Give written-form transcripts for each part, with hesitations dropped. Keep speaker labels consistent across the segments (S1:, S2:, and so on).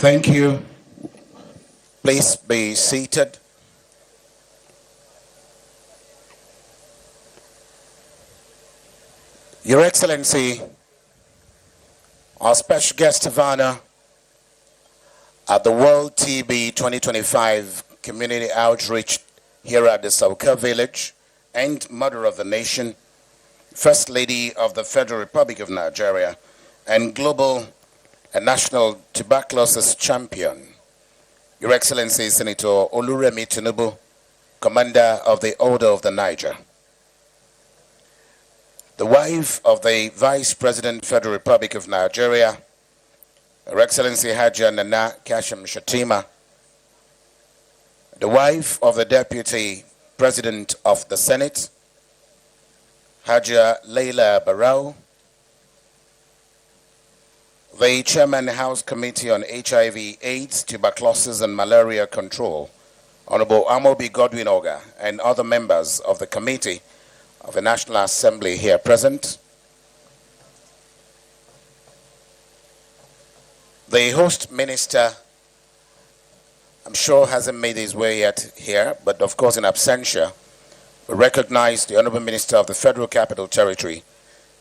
S1: Thank you. Please be seated. Your Excellency, our special guest of honor at the World TB 2025 Community Outreach here at the Sauka Village, and Mother of the Nation, First Lady of the Federal Republic of Nigeria, and Global and National Tuberculosis Champion, Your Excellency Senator Oluremi Tinubu, Commander of the Order of the Niger. The wife of the Vice President, Federal Republic of Nigeria, Her Excellency Hajia Nana Kashim Shatima, the wife of the Deputy President of the Senate, Hajia Leila Barrow, the Chairman House Committee on HIV, AIDS, Tuberculosis and Malaria Control, Honorable Amobi Godwin Oga, and other members of the Committee of the National Assembly here present. The host minister, I'm sure hasn't made his way yet here, but of course in absentia, we recognize the Honorable Minister of the Federal Capital Territory,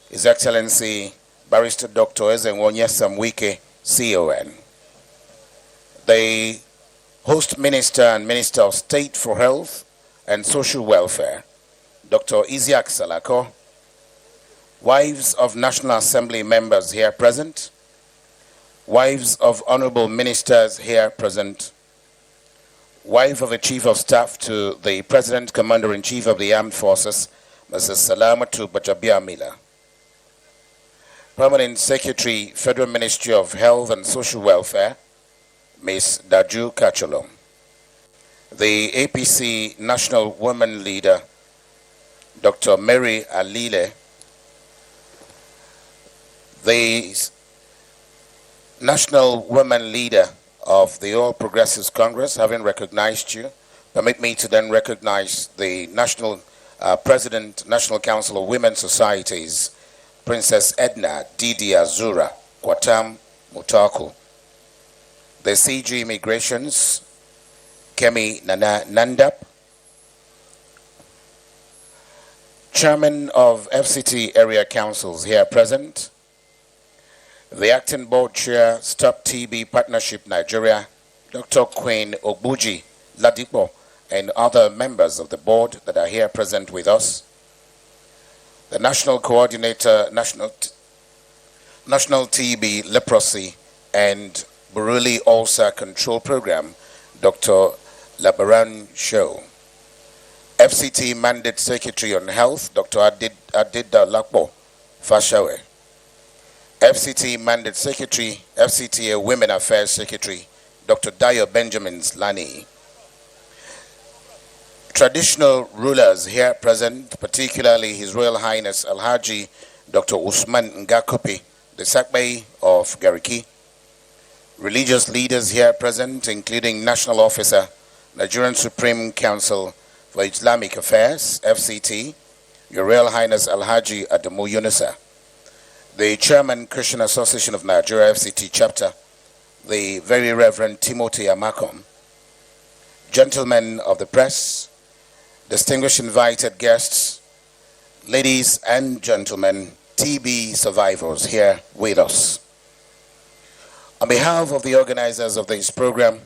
S1: His Excellency Barrister Dr. Ezenwonya Samwike, CON. The host minister and Minister of State for Health and Social Welfare, Dr. Isiaq Salako, wives of National Assembly members here present, wives of honorable ministers here present, wife of the Chief of Staff to the President, Commander-in-Chief of the Armed Forces, Mrs. Salamatu Bajabiamila, Permanent Secretary, Federal Ministry of Health and Social Welfare, Ms. Daju Kacholom, the APC National Women Leader, Dr. Mary Alile, the National Women Leader of the All Progressives Congress, having recognized you, permit me to then recognize the National President, National Council of Women Societies, Princess Edna Didi Azura Kwatam Mutaku, the CG Immigrations, Kemi Nana Nandap, Chairman of FCT Area Councils here present, the Acting Board Chair, Stop TB Partnership Nigeria, Dr. Queen Ogbuji Ladipo, and other members of the board that are here present with us, the National Coordinator, National TB Leprosy and Buruli Ulcer Control Program, Dr. Labaran Show, FCT Mandate Secretary on Health, Dr. Adida Lakpo Fashawe, FCT Mandate Secretary, FCTA Women Affairs Secretary, Dr. Dayo Benjamin Lani. Traditional rulers here present, particularly His Royal Highness Alhaji Dr. Usman Ngakupi, the Sakbei of Gariki. Religious leaders here present, including National Officer, Nigerian Supreme Council for Islamic Affairs, FCT, Your Royal Highness Alhaji Adamu Yunusa, the Chairman, Christian Association of Nigeria, FCT Chapter, the Very Reverend Timothy Amakom, gentlemen of the press, distinguished invited guests, ladies and gentlemen, TB survivors here with us. On behalf of the organizers of this program,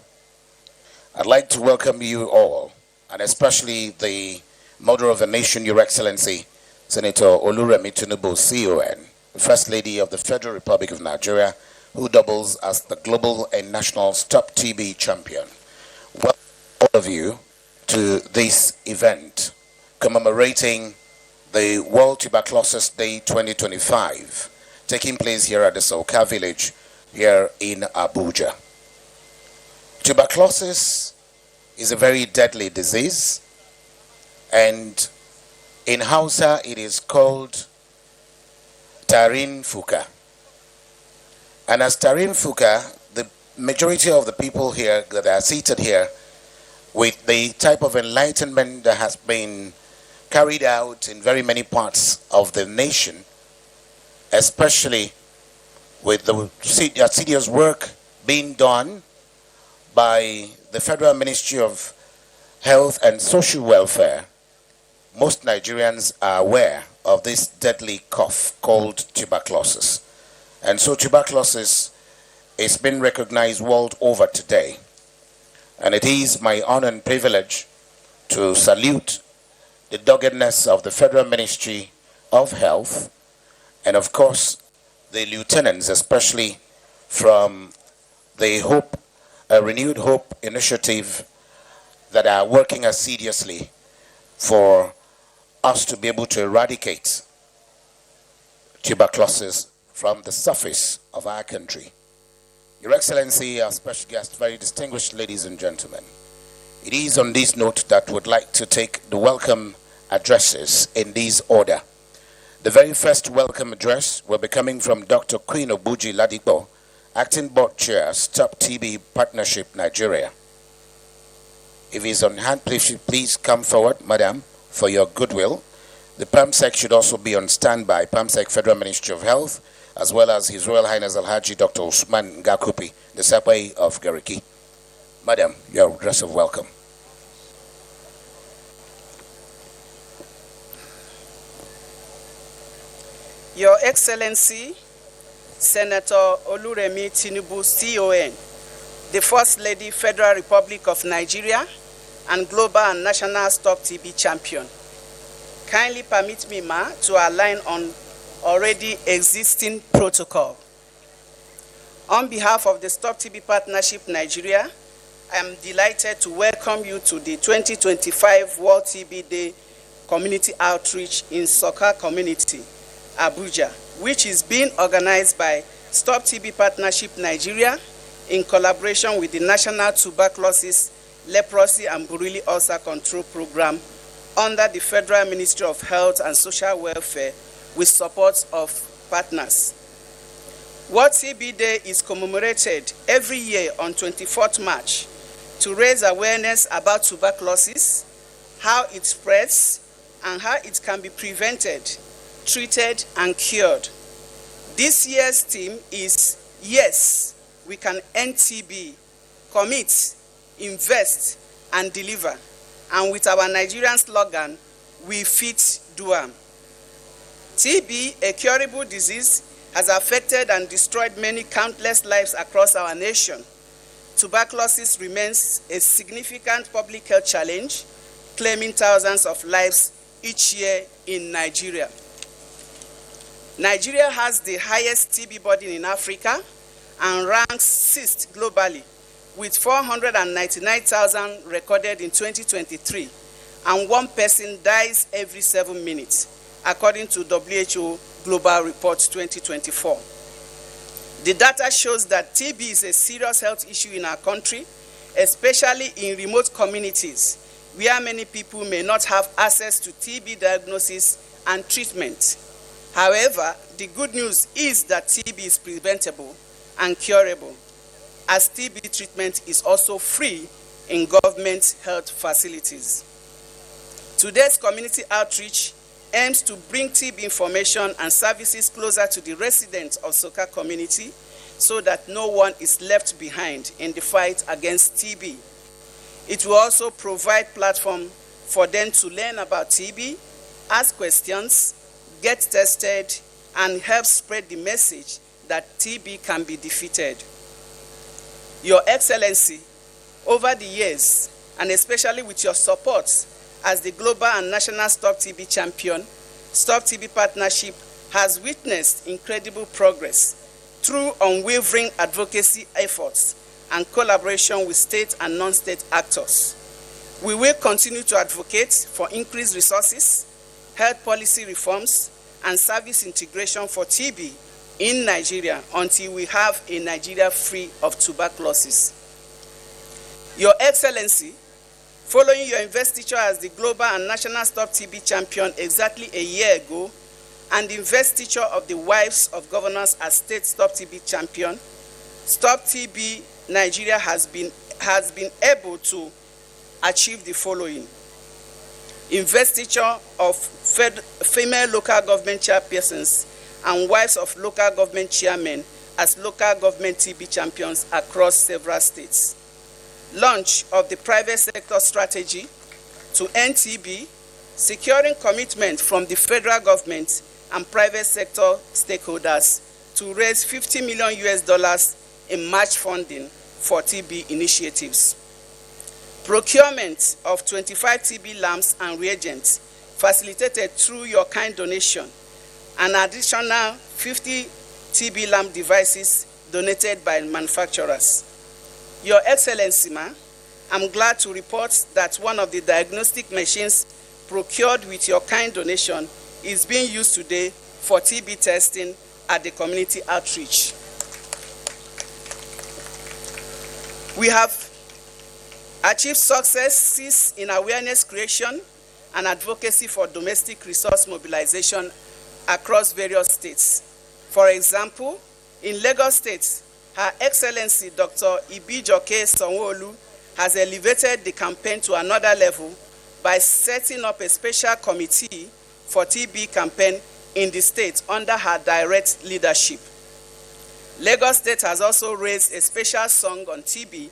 S1: I'd like to welcome you all, and especially the Mother of the Nation, Your Excellency, Senator Oluremi Tinubu, CON, First Lady of the Federal Republic of Nigeria, who doubles as the Global and National Stop TB Champion. Welcome all of you to this event commemorating the World Tuberculosis Day 2025, taking place here at the Sauka Village here in Abuja. Tuberculosis is a very deadly disease, and in Hausa it is called Tarin Fuka. And as Tarin Fuka, the majority of the people here that are seated here, with the type of enlightenment that has been carried out in very many parts of the nation, especially with the serious work being done by the Federal Ministry of Health and Social Welfare, most Nigerians are aware of this deadly cough called tuberculosis. And so tuberculosis is being recognized world over today. And it is my honor and privilege to salute the doggedness of the Federal Ministry of Health, and of course the lieutenants, especially from the Renewed Hope initiative, that are working assiduously for us to be able to eradicate tuberculosis from the surface of our country. Your Excellency, our special guest, very distinguished ladies and gentlemen, it is on this note that we'd like to take the welcome addresses in this order. The very first welcome address will be coming from Dr. Queen Obuji Ladipo, Acting Board Chair, Stop TB Partnership, Nigeria. If he's on hand, please come forward, Madam, for your goodwill. The PAMSEC should also be on standby, PAMSEC Federal Ministry of Health, as well as His Royal Highness Alhaji Dr. Usman Ngakupi, the Sakpai of Gariki. Madam, your address of welcome.
S2: Your Excellency, Senator Oluremi Tinubu, CON, the First Lady, Federal Republic of Nigeria, and Global and National Stop TB Champion. Kindly permit me, Ma, to align on already existing protocol. On behalf of the Stop TB Partnership Nigeria, I am delighted to welcome you to the 2025 World TB Day Community Outreach in Soka Community, Abuja, which is being organized by Stop TB Partnership Nigeria in collaboration with the National Tuberculosis, Leprosy and Buruli Ulcer Control Program under the Federal Ministry of Health and Social Welfare with support of partners. World TB Day is commemorated every year on 24th March to raise awareness about tuberculosis, how it spreads, and how it can be prevented, treated, and cured. This year's theme is Yes, We Can End TB, Commit, Invest, and Deliver. And with our Nigerian slogan, We Fit Do Am. TB, a curable disease, has affected and destroyed many countless lives across our nation. Tuberculosis remains a significant public health challenge, claiming thousands of lives each year in Nigeria. Nigeria has the highest TB burden in Africa and ranks 6th globally, with 499,000 recorded in 2023, and 1 person dies every 7 minutes, according to WHO Global Report 2024. The data shows that TB is a serious health issue in our country, especially in remote communities, where many people may not have access to TB diagnosis and treatment. However, the good news is that TB is preventable and curable, as TB treatment is also free in government health facilities. Today's community outreach aims to bring TB information and services closer to the residents of Soka community so that no one is left behind in the fight against TB. It will also provide platform for them to learn about TB, ask questions, get tested, and help spread the message that TB can be defeated. Your Excellency, over the years, and especially with your support as the Global and National Stop TB Champion, Stop TB Partnership has witnessed incredible progress through unwavering advocacy efforts and collaboration with state and non-state actors. We will continue to advocate for increased resources, health policy reforms, and service integration for TB in Nigeria until we have a Nigeria free of tuberculosis. Your Excellency, following your investiture as the Global and National Stop TB Champion exactly a year ago, and the investiture of the wives of governors as State Stop TB Champion, Stop TB Nigeria has been able to achieve the following: investiture of female local government chairpersons and wives of local government chairmen as local government TB champions across several states. Launch of the private sector strategy to end TB, securing commitment from the federal government and private sector stakeholders to raise $50 million in match funding for TB initiatives. Procurement of 25 TB lamps and reagents facilitated through your kind donation, and additional 50 TB lamp devices donated by manufacturers. Your Excellency, I'm glad to report that one of the diagnostic machines procured with your kind donation is being used today for TB testing at the community outreach. We have achieved successes in awareness creation and advocacy for domestic resource mobilization across various states. For example, in Lagos State, Her Excellency Dr. Ibijoke Sanwo-Olu has elevated the campaign to another level by setting up a special committee for TB campaign in the state under her direct leadership. Lagos State has also raised a special song on TB,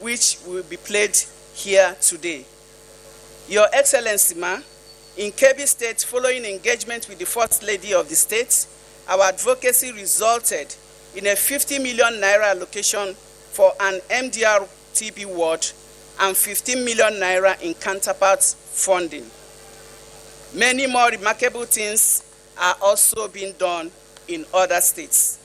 S2: which will be played here today. Your Excellency, in Kebbi State, following engagement with the First Lady of the state, our advocacy resulted in a 50 million naira allocation for an MDR TB ward and 15 million naira in counterpart funding. Many more remarkable things are also being done in other states.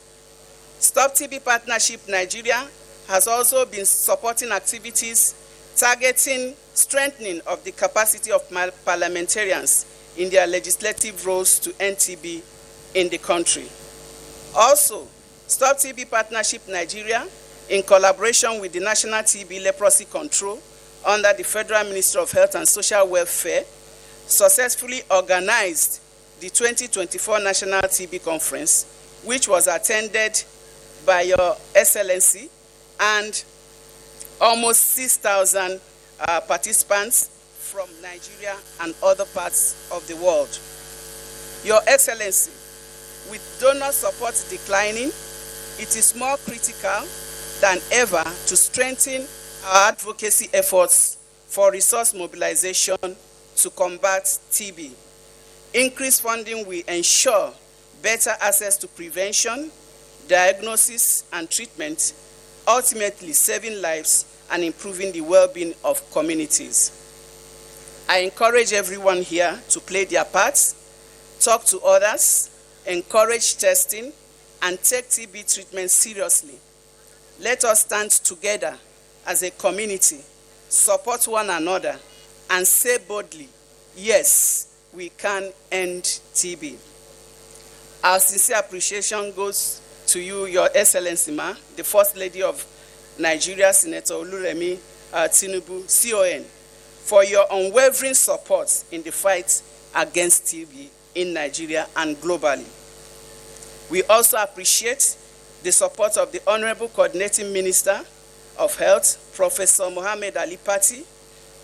S2: Stop TB Partnership Nigeria has also been supporting activities targeting strengthening of the capacity of parliamentarians in their legislative roles to end TB in the country. Also, Stop TB Partnership Nigeria, in collaboration with the National TB Leprosy Control under the Federal Ministry of Health and Social Welfare, successfully organized the 2024 National TB Conference, which was attended by Your Excellency and almost 6,000 participants from Nigeria and other parts of the world. Your Excellency, with donor support declining, it is more critical than ever to strengthen our advocacy efforts for resource mobilization to combat TB. Increased funding will ensure better access to prevention, diagnosis, and treatment, ultimately saving lives and improving the well-being of communities. I encourage everyone here to play their parts, talk to others, encourage testing, and take TB treatment seriously. Let us stand together as a community, support one another, and say boldly, yes, we can end TB. Our sincere appreciation goes to you, Your Excellency, the First Lady of Nigeria, Senator Oluremi Tinubu, CON, for your unwavering support in the fight against TB in Nigeria and globally. We also appreciate the support of the Honorable Coordinating Minister of Health, Professor Mohammed Ali Pati,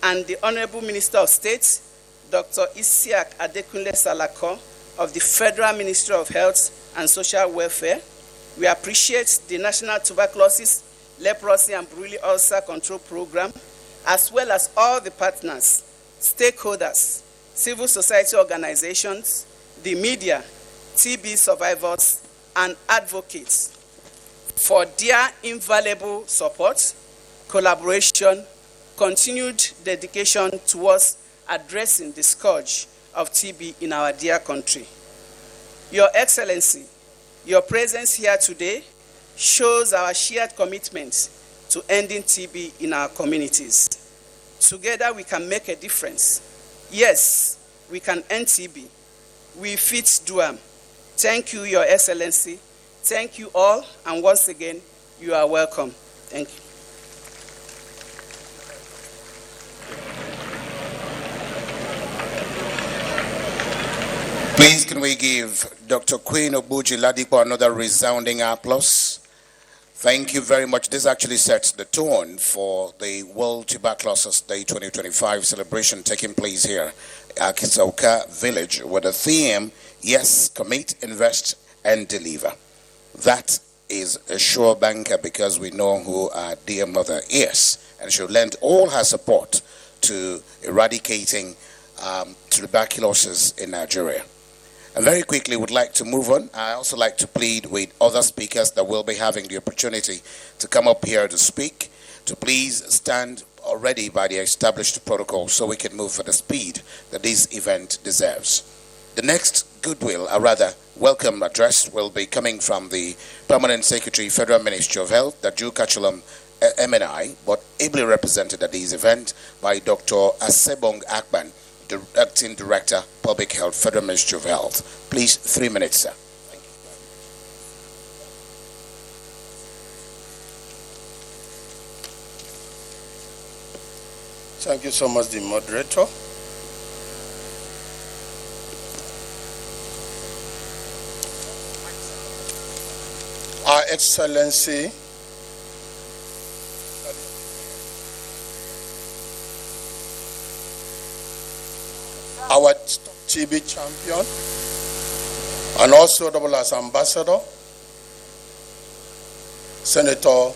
S2: and the Honorable Minister of State, Dr. Isiaq Adekunle Salako of the Federal Ministry of Health and Social Welfare. We appreciate the National Tuberculosis, Leprosy and Brulee Ulcer Control Program, as well as all the partners, stakeholders, civil society organizations, the media, TB survivors, and advocates for their invaluable support, collaboration, continued dedication towards addressing the scourge of TB in our dear country. Your Excellency, your presence here today shows our shared commitment to ending TB in our communities. Together we can make a difference. Yes, we can end TB. We fit do am. Thank you, Your Excellency. Thank you all, and once again, you are welcome. Thank you.
S1: Please, can we give Dr. Queen Obuji Ladipo another resounding applause? Thank you very much. This actually sets the tone for the World Tuberculosis Day 2025 celebration taking place here at Kisauka Village with the theme, Yes, Commit, Invest, and Deliver. That is a sure banker because we know who our dear mother is, and she lent all her support to eradicating tuberculosis in Nigeria. And very quickly would like to move on. I also like to plead with other speakers that will be having the opportunity to come up here to speak, to please stand already by the established protocol so we can move at the speed that this event deserves. The next goodwill, or rather welcome address, will be coming from the Permanent Secretary, Federal Ministry of Health, Daju Kachulam MNI, but ably represented at this event by Dr. Asebong Akban, the Acting Director, Public Health, Federal Ministry of Health. Please, 3 minutes, sir.
S3: Thank you so much, the moderator. Our Excellency, our TB champion, and also double as ambassador, Senator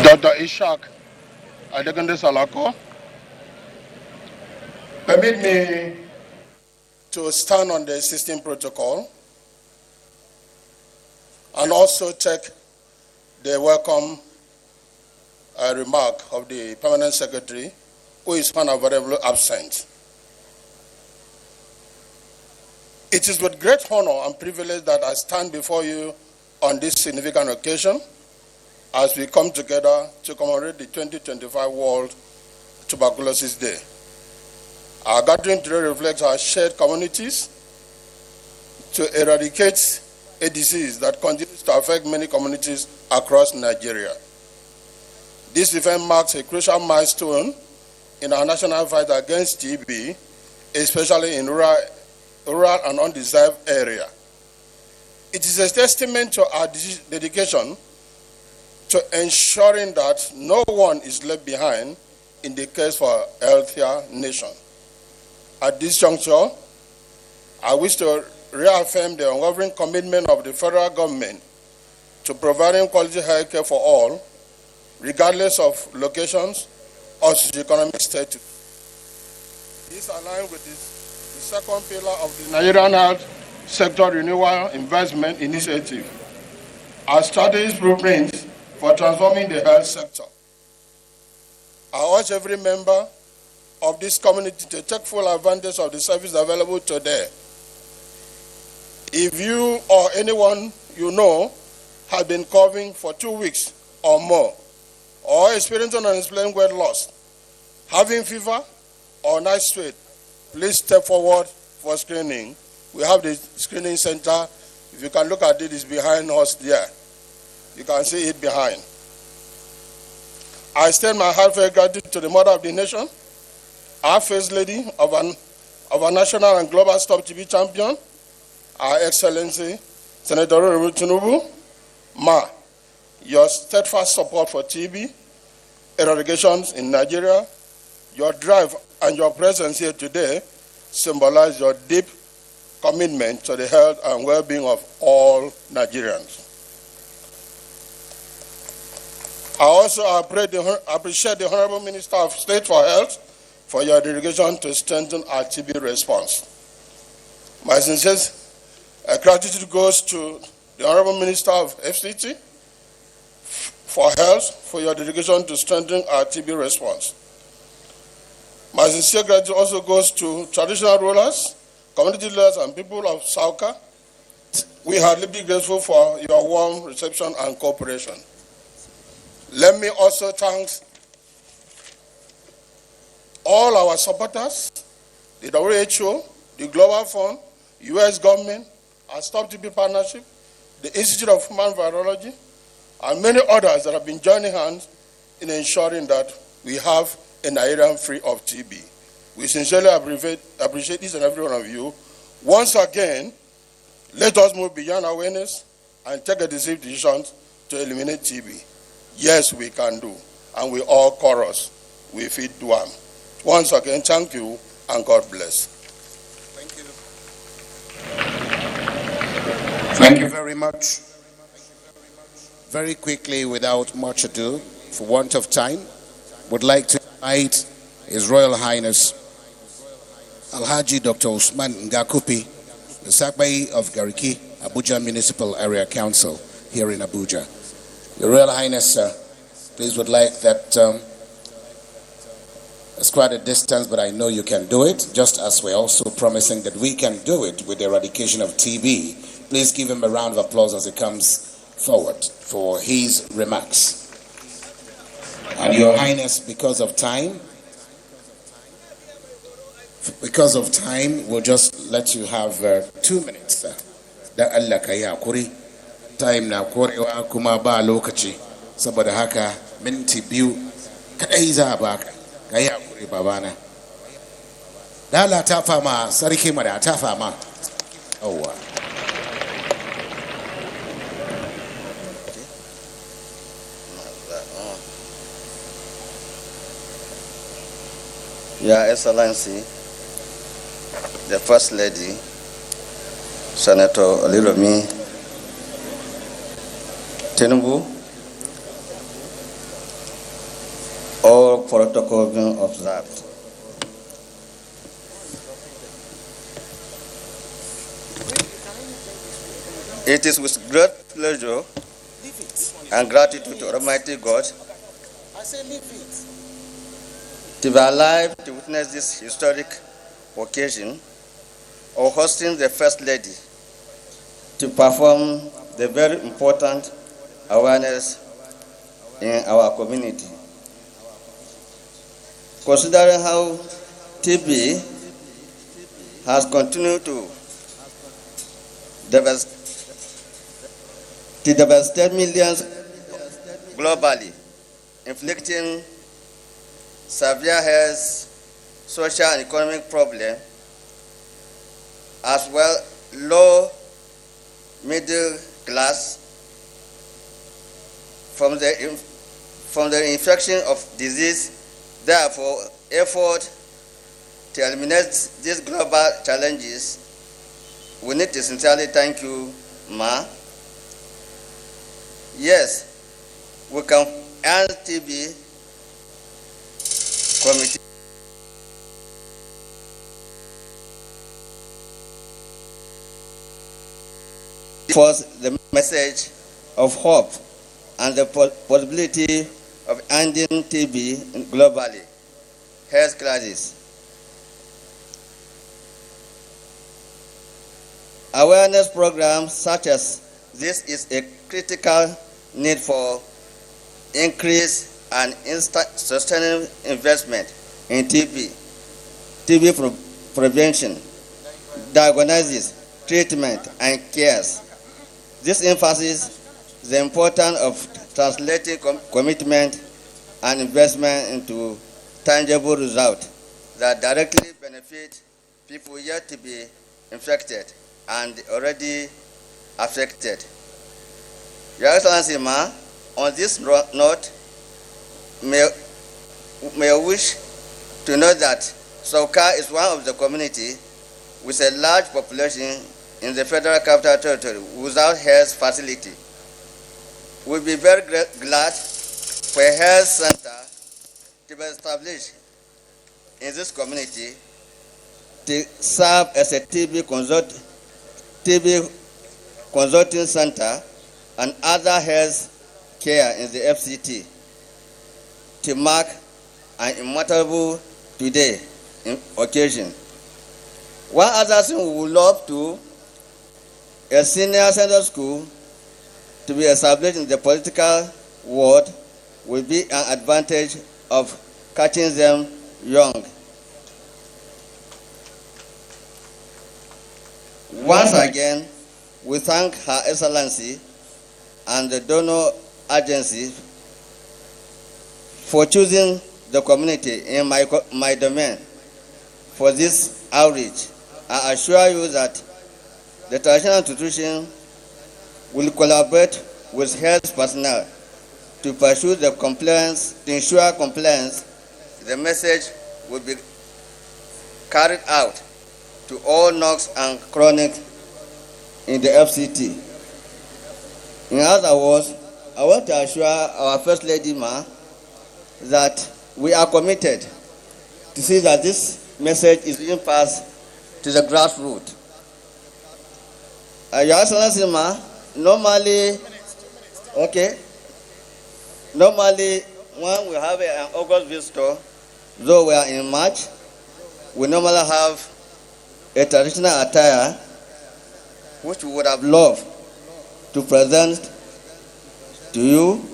S3: Dr. Ishak Adekunle Salako. Permit me to stand on the existing protocol and also take the welcome remark of the Permanent Secretary, who is unavoidably absent. It is with great honor and privilege that I stand before you on this significant occasion as we come together to commemorate the 2025 World Tuberculosis Day. Our gathering today reflects our shared communities to eradicate a disease that continues to affect many communities across Nigeria. This event marks a crucial milestone in our national fight against TB, especially in rural and undeserved areas. It is a testament to our dedication to ensuring that no one is left behind in the case for a healthier nation. At this juncture, I wish to reaffirm the unwavering commitment of the federal government to providing quality health care for all, regardless of locations or socioeconomic status. This aligns with the second pillar of the Nigerian Health Sector Renewal Investment Initiative, our strategic blueprint for transforming the health sector. I urge every member of this community to take full advantage of the service available today. If you or anyone you know has been coughing for 2 weeks or more, or experiencing unexplained weight loss, having fever or night sweat, please step forward for screening. We have the screening center. If you can look at it, it's behind us there. You can see it behind. I extend my heartfelt gratitude to the Mother of the Nation, our First Lady of our national and global Stop TB champion, Our Excellency, Senator Tinubu. Ma, your steadfast support for TB eradications in Nigeria, your drive and your presence here today symbolize your deep commitment to the health and well-being of all Nigerians. I also appreciate the Honorable Minister of State for Health for your dedication to strengthen our TB response. My sincere gratitude goes to the Honorable Minister of FCT for Health for your dedication to strengthen our TB response. My sincere gratitude also goes to traditional rulers, community leaders, and people of Sauka. We are deeply grateful for your warm reception and cooperation. Let me also thank all our supporters, the WHO, the Global Fund, US government, our Stop TB Partnership, the Institute of Human Virology, and many others that have been joining hands in ensuring that we have a Nigeria free of TB. We sincerely appreciate each and every one of you. Once again, let us move beyond awareness and take a decisive decision to eliminate TB. Yes, we can do, and we all chorus, we fit do am. Once again, thank you and God bless.
S1: Thank you. Thank you very much. Very quickly, without much ado, for want of time, would like to invite His Royal Highness Alhaji Dr. Usman Ngakupi, the Sakbai of Gariki, Abuja Municipal Area Council here in Abuja. Your Royal Highness, please would like that, it's quite a distance, but I know you can do it, just as we're also promising that we can do it with the eradication of TB. Please give him a round of applause as he comes forward for his remarks. And Your Highness, because of time, we'll just let you have 2 minutes. Da Allah ka yi hakuri, time na korewa kuma ba lokaci, saboda haka minti 2 kadai za a baka. Ka yi hakuri babana. Da Allah ta fama sarki mada ta fama. Yawwa.
S4: Your Excellency, the First Lady, Senator Oliromi Tinubu, all protocol being observed. It is with great pleasure and gratitude to Almighty God to be alive to witness this historic occasion of hosting the First Lady to perform the very important awareness in our community. Considering how TB has continued to devastate millions globally, inflicting severe health, social and economic problems, as well low middle class from the infection of disease. Therefore, effort to eliminate these global challenges, we need to sincerely thank you, Ma. Yes, we can end TB committee for the message of hope and the possibility of ending TB globally health crisis. Awareness programs such as this is a critical need for increased and sustainable investment in TB prevention, diagnosis, treatment, and cares. This emphasizes the importance of translating commitment and investment into tangible results that directly benefit people yet to be infected and already affected. Your Excellency, Ma, on this note, may wish to know that Soka is one of the community with a large population in the Federal Capital Territory without health facility. We'll be very glad for a health center to be established in this community to serve as a TB consulting center and other health care in the FCT to mark an immortal today occasion. One other thing we would love to, a senior secondary school to be established in the political world will be an advantage of catching them young. Once again, we thank Her Excellency and the donor agency for choosing the community in my domain for this outreach. I assure you that the traditional institution will collaborate with health personnel to pursue the compliance, to ensure compliance. The message will be carried out to all NOCs and chronic in the FCT. In other words, I want to assure our First Lady Ma that we are committed to see that this message is being passed to the grassroots. Your Excellency Ma, normally when we have an August visitor, though we are in March, we normally have a traditional attire which we would have loved to present to you,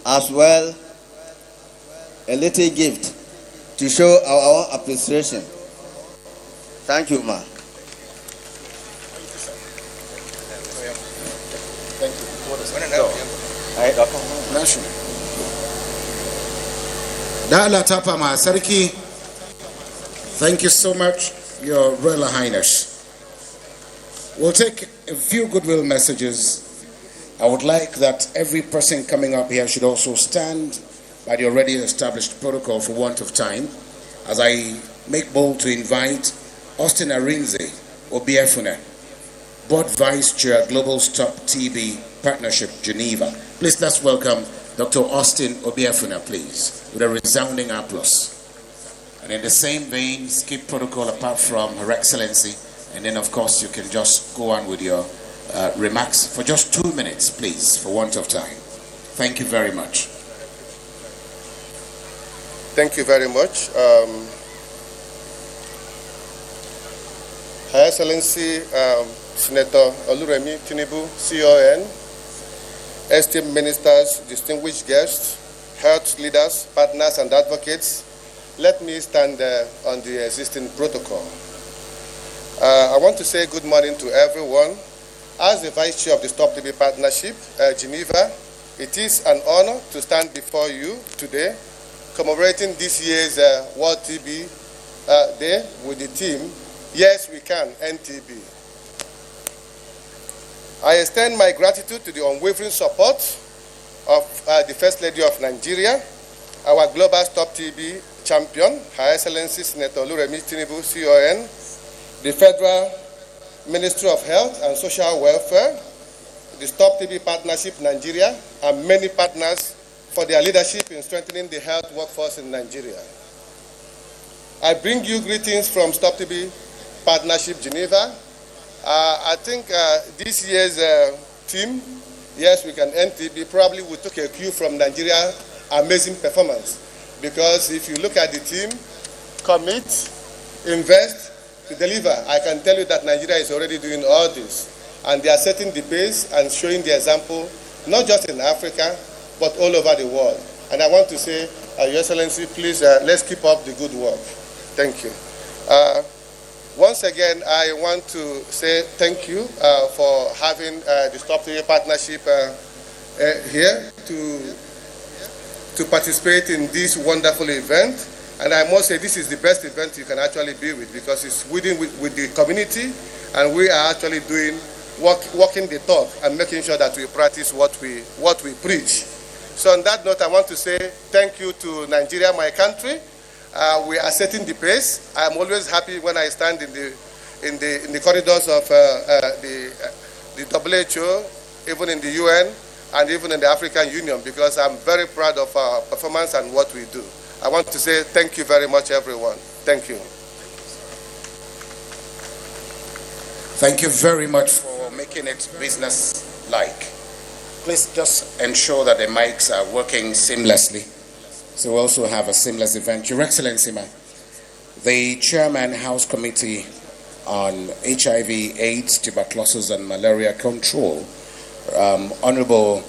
S4: as well a little gift to show our own appreciation. Thank you, Ma.
S1: Thank you. Dala Tapama Sarki, thank you so much, Your Royal Highness. We'll take a few goodwill messages. I would like that every person coming up here should also stand by the already established protocol for want of time, as I make bold to invite Austin Arinze Obiefuna, Board Vice Chair, Global Stop TB Partnership, Geneva. Please let's welcome Dr. Austin Obiefuna, please, with a resounding applause. And in the same vein, skip protocol apart from Her Excellency, and then of course you can just go on with your remarks for just 2 minutes, please, for want of time. Thank you very much.
S3: Thank you very much. Her Excellency Senator Oluremi Tinubu, CON, esteemed ministers, distinguished guests, health leaders, partners, and advocates, let me stand on the existing protocol. I want to say good morning to everyone. As the Vice Chair of the Stop TB Partnership, Geneva, it is an honor to stand before you today, commemorating this year's World TB Day with the theme, Yes, We Can End TB. I extend my gratitude to the unwavering support of the First Lady of Nigeria, our Global Stop TB champion, Her Excellency Senator Oluremi Tinubu, CON, the Federal Ministry of Health and Social Welfare, the Stop TB Partnership Nigeria, and many partners for their leadership in strengthening the health workforce in Nigeria. I bring you greetings from Stop TB Partnership Geneva. I think this year's team, Yes, We Can End TB, probably we took a cue from Nigeria's amazing performance. Because if you look at the team, commit, invest, to deliver, I can tell you that Nigeria is already doing all this. And they are setting the pace and showing the example, not just in Africa, but all over the world. And I want to say, Your Excellency, please, let's keep up the good work. Thank you. Once again, I want to say thank you for having the Stop TB Partnership here to participate in this wonderful event. And I must say this is the best event you can actually be with, because it's with the community, and we are actually walking the talk and making sure that we practice what we preach. So on that note, I want to say thank you to Nigeria, my country. We are setting the pace. I'm always happy when I stand in the corridors of the WHO, even in the UN, and even in the African Union, because I'm very proud of our performance and what we do. I want to say thank you very much, everyone. Thank you.
S1: Thank you very much for making it business-like. Please just ensure that the mics are working seamlessly, so we also have a seamless event. Your Excellency, ma'am, the Chairman, House Committee on HIV, AIDS, Tuberculosis, and Malaria Control, Honorable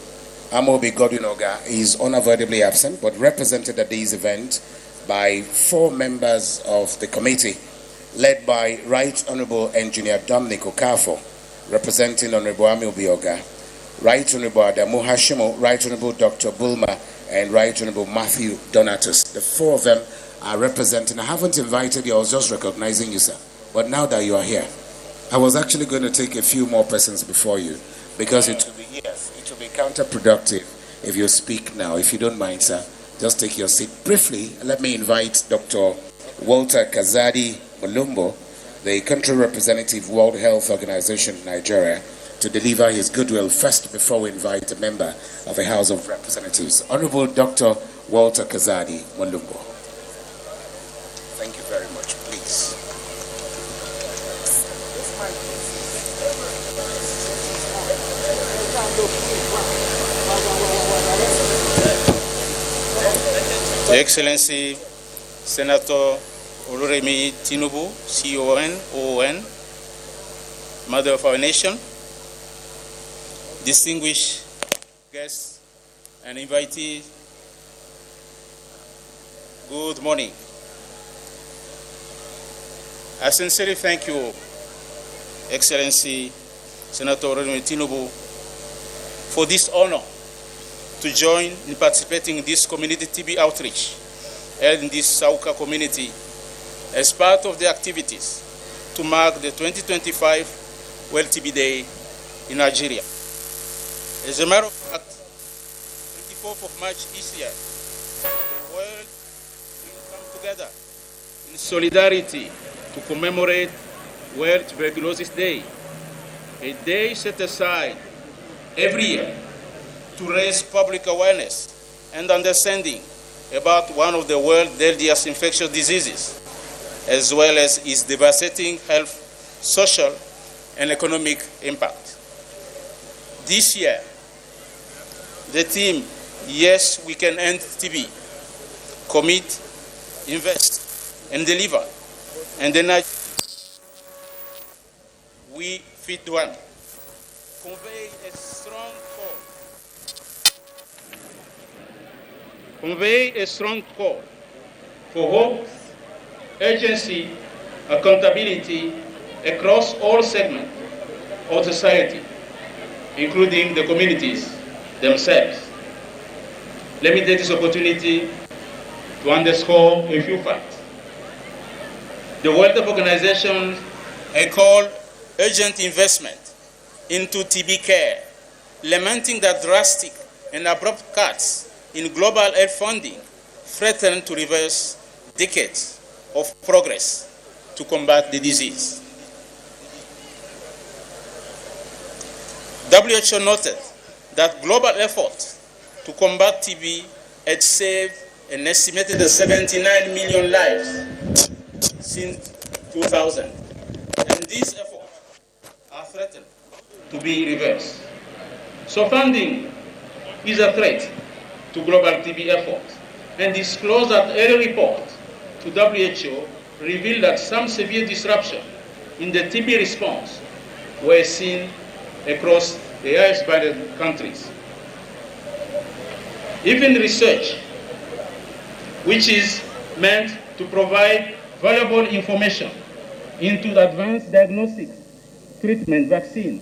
S1: Amobi Godwin-Oga, is unavoidably absent, but represented at this event by 4 members of the committee, led by Right Honorable Engineer Dominic Okafor, representing Honorable Amobi Oga, Right Honorable Adamu Hashimo, Right Honorable Dr. Bulma, and Right Honorable Matthew Donatus. The 4 of them are representing. I haven't invited you, I was just recognizing you, sir. But now that you are here, I was actually going to take a few more persons before you, because it will be counterproductive if you speak now. If you don't mind, sir, just take your seat. Briefly, let me invite Dr. Walter Kazadi Mulumbo, the country representative, World Health Organization in Nigeria, to deliver his goodwill first before we invite a member of the House of Representatives. Honorable Dr. Walter Kazadi Mulumbo. Thank you very much, please.
S5: Your Excellency, Senator Oluremi Tinubu, CON, Mother of our nation, distinguished guests and invitees, good morning. I sincerely thank you, Excellency Senator Oluremi Tinubu, for this honor to join in participating in this community TB outreach held in this Sauka community as part of the activities to mark the 2025 World TB Day in Nigeria. As a matter of fact, 24th of March this year, the world will come together in solidarity to commemorate World Tuberculosis Day, a day set aside every year to raise public awareness and understanding about one of the world's deadliest infectious diseases, as well as its devastating health, social, and economic impact. This year, the theme, Yes, We Can End TB, commit, invest, and deliver, and then we fit one, convey a strong call for hope, urgency, accountability across all segments of society, including the communities themselves. Let me take this opportunity to underscore a few facts. The World Health Organization has called urgent investment into TB care, lamenting that drastic and abrupt cuts in global health funding threaten to reverse decades of progress to combat the disease. WHO noted that global efforts to combat TB had saved an estimated 79 million lives since 2000, and these efforts are threatened to be reversed. So funding is a threat to global TB efforts, and disclosed that early report to WHO revealed that some severe disruption in the TB response were seen across the highest burden countries. Even research, which is meant to provide valuable information into the advanced diagnostic treatment vaccine,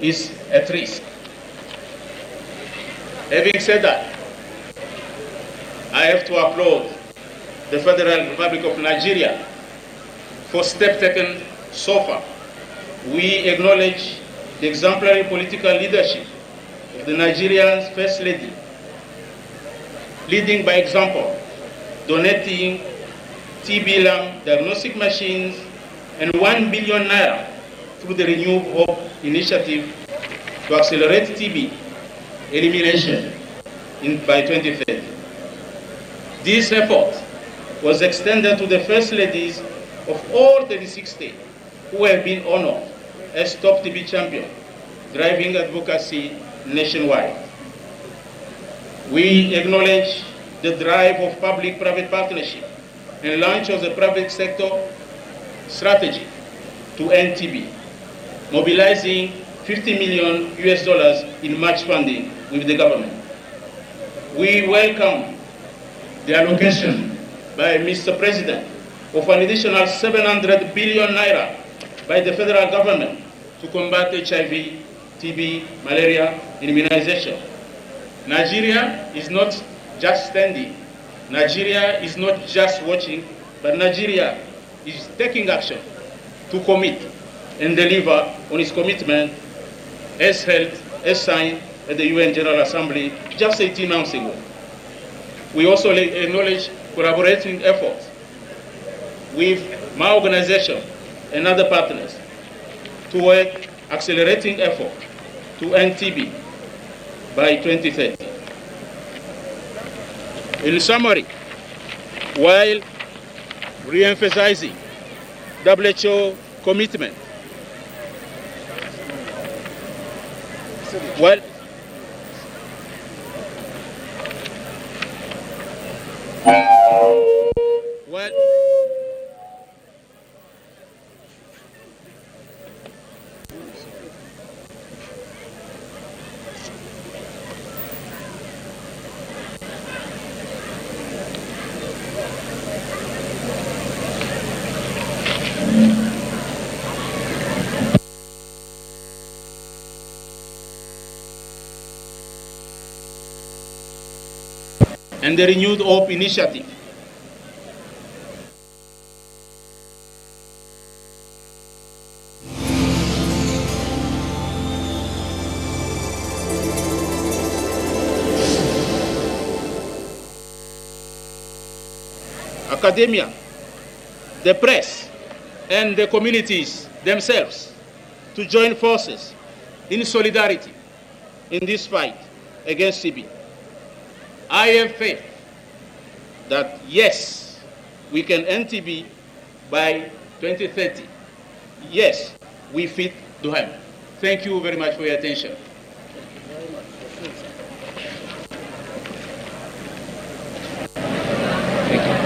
S5: is at risk. Having said that, I have to applaud the Federal Republic of Nigeria for steps taken so far. We acknowledge the exemplary political leadership of the Nigerian First Lady, leading by example, donating TB lung diagnostic machines and 1 billion naira through the Renew Hope initiative to accelerate TB elimination by 2030. This effort was extended to the First Ladies of all 36 states who have been honored as top TB champion, driving advocacy nationwide. We acknowledge the drive of public-private partnership and launch of the private sector strategy to end TB, mobilizing $50 million in match funding with the government. We welcome the allocation by Mr. President of an additional 700 billion naira by the federal government to combat HIV, TB, malaria, immunization. Nigeria is not just standing. Nigeria is not just watching, but Nigeria is taking action to commit and deliver on its commitment as signed at the UN General Assembly just 18 months ago. We also acknowledge collaborating efforts with my organization and other partners toward accelerating effort to end TB by 2030. In summary, while re-emphasizing WHO commitment, well, and the Renewed Hope Initiative. Academia, the press, and the communities themselves to join forces in solidarity in this fight against TB. I have faith that yes, we can end TB by 2030. Yes, we fit to help. Thank you very much for your attention.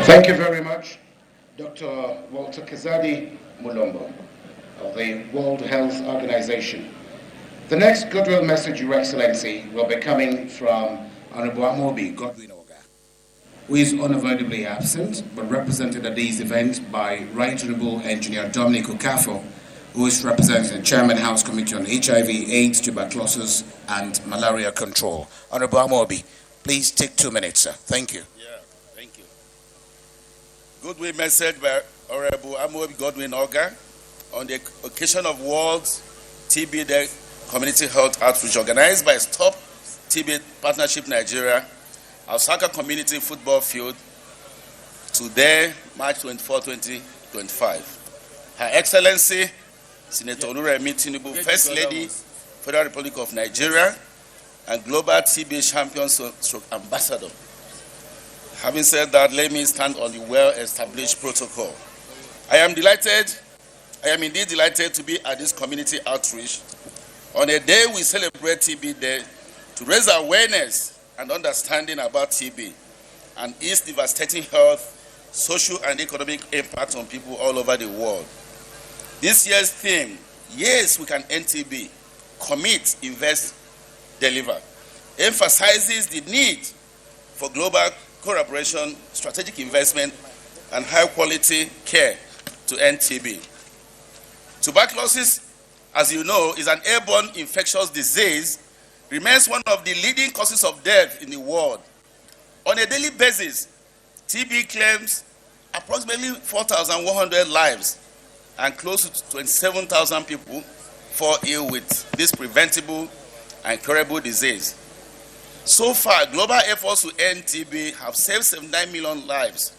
S1: Thank you very much, Dr. Walter Kazadi Mulombo of the World Health Organization. The next goodwill message, Your Excellency, will be coming from Honorable Amobi Godwin Oga, who is unavoidably absent, but represented at this event by Right Honorable Engineer Dominic Okafo, who is representing the Chairman House Committee on HIV, AIDS, Tuberculosis, and Malaria Control. Honorable Amobi, please take 2 minutes, sir. Thank you.
S6: Yeah, thank you. Goodwill message by Honorable Amobi Godwin Oga on the occasion of World TB Day Community Health Outreach organized by Stop TB Partnership Nigeria, Osaka Community Football Field, today, March 24, 2025. Her Excellency, Senator Oluremi Tinubu, First Lady, Federal Republic of Nigeria, and Global TB Champion / Ambassador. Having said that, let me stand on the well-established protocol. I am indeed delighted to be at this community outreach on a day we celebrate TB Day to raise awareness and understanding about TB and its devastating health, social and economic impact on people all over the world. This year's theme, Yes, We Can End TB, Commit, Invest, Deliver, emphasizes the need for global collaboration, strategic investment, and high-quality care to end TB. Tuberculosis, as you know, is an airborne infectious disease, remains one of the leading causes of death in the world. On a daily basis, TB claims approximately 4,100 lives and close to 27,000 people fall ill with this preventable and curable disease. So far, global efforts to end TB have saved 79 million lives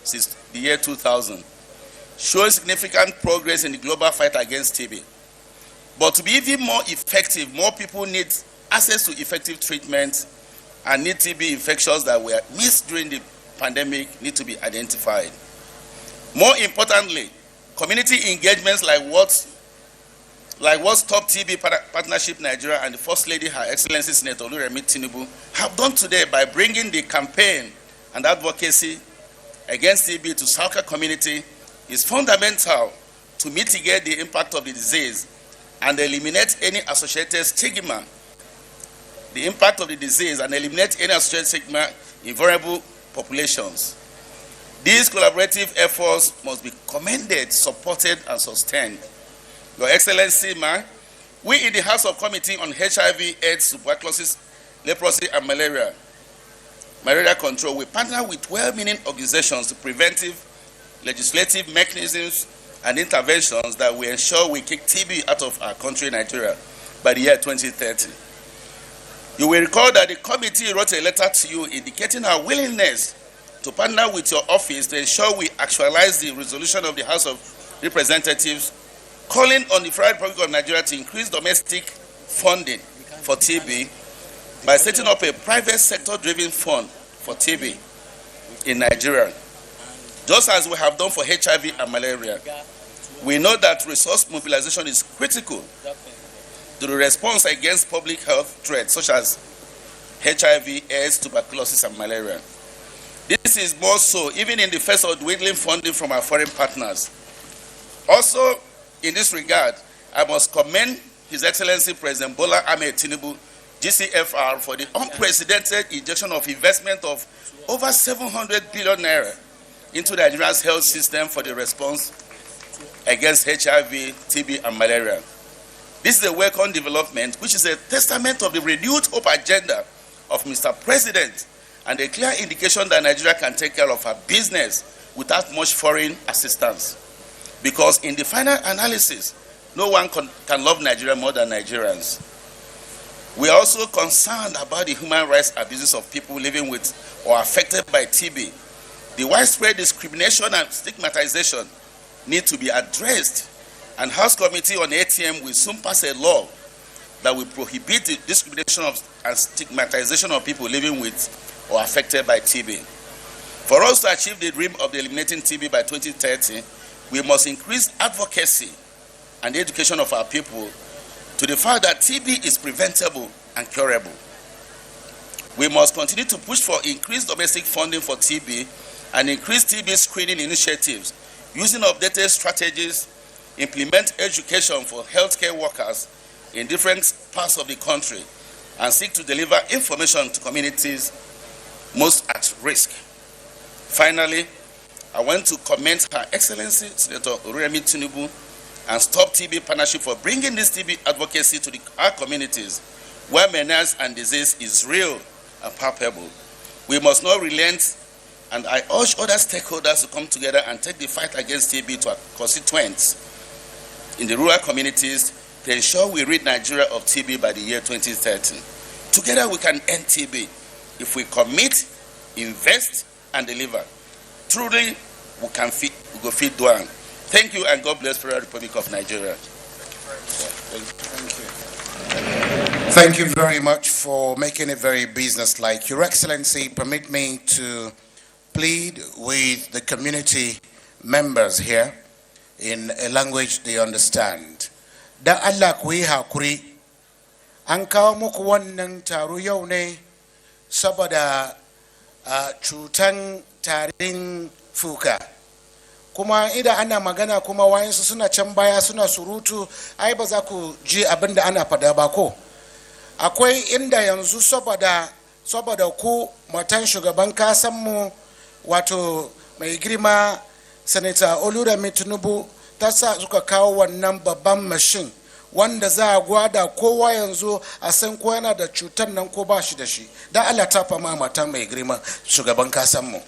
S6: since the year 2000, showing significant progress in the global fight against TB. But to be even more effective, more people need access to effective treatment, and need TB infections that were missed during the pandemic need to be identified. More importantly, community engagements like what Stop TB Partnership Nigeria and the First Lady, Her Excellency Senator Oluremi Tinubu, have done today by bringing the campaign and advocacy against TB to Sauka community is fundamental to mitigate the impact of the disease and eliminate any associated stigma, the impact of the disease and eliminate any associated stigma in vulnerable populations. These collaborative efforts must be commended, supported, and sustained. Your Excellency, we in the House of Committee on HIV, AIDS, Tuberculosis, Leprosy, and Malaria Control, we partner with well-meaning organizations to preventive, legislative mechanisms and interventions that will ensure we kick TB out of our country, Nigeria, by the year 2030. You will recall that the committee wrote a letter to you indicating our willingness to partner with your office to ensure we actualize the resolution of the House of Representatives calling on the Federal Republic of Nigeria to increase domestic funding for TB by setting up a private sector-driven fund for TB in Nigeria. Just as we have done for HIV and malaria, we know that resource mobilization is critical to the response against public health threats such as HIV, AIDS, tuberculosis, and malaria. This is more so even in the face of dwindling funding from our foreign partners. Also, in this regard, I must commend His Excellency President Bola Ahmed Tinubu, GCFR, for the unprecedented injection of investment of over 700 billion naira into Nigeria's health system for the response against HIV, TB, and malaria. This is a welcome development, which is a testament of the renewed hope agenda of Mr. President and a clear indication that Nigeria can take care of her business without much foreign assistance. Because in the final analysis, no one can love Nigeria more than Nigerians. We are also concerned about the human rights abuses of people living with or affected by TB. The widespread discrimination and stigmatization need to be addressed, and House Committee on ATM will soon pass a law that will prohibit the discrimination and stigmatization of people living with or affected by TB. For us to achieve the dream of eliminating TB by 2030, we must increase advocacy and education of our people to the fact that TB is preventable and curable. We must continue to push for increased domestic funding for TB and increased TB screening initiatives, using updated strategies, implement education for healthcare workers in different parts of the country, and seek to deliver information to communities most at risk. Finally, I want to commend Her Excellency Senator Oremi Tinubu and Stop TB Partnership for bringing this TB advocacy to our communities where menace and disease is real and palpable. We must not relent, and I urge other stakeholders to come together and take the fight against TB to our constituents in the rural communities to ensure we rid Nigeria of TB by the year 2030. Together we can end TB if we commit, invest, and deliver. Truly, we go feed Duan. Thank you, and God bless the Federal Republic of Nigeria.
S1: Thank you very much for making it very business-like. Your Excellency, permit me to plead with the community members here in a language they understand. Da Allah ku yi hakuri, an kawo muku wannan taro yau ne saboda cutan tarin fuka. Kuma idan ana magana kuma wayansu suna can baya suna surutu, ai ba za ku ji abin da ana fada ba ko. Akwai inda yanzu saboda ku matan shugaban kasanmu wato mai girma Senator Oluremi Tinubu ta sa suka kawo wannan babban machine wanda za a gwada kowa yanzu a san ko yana da cutar nan ko ba shi da shi. Da Allah ta fama matan mai girma shugaban kasanmu.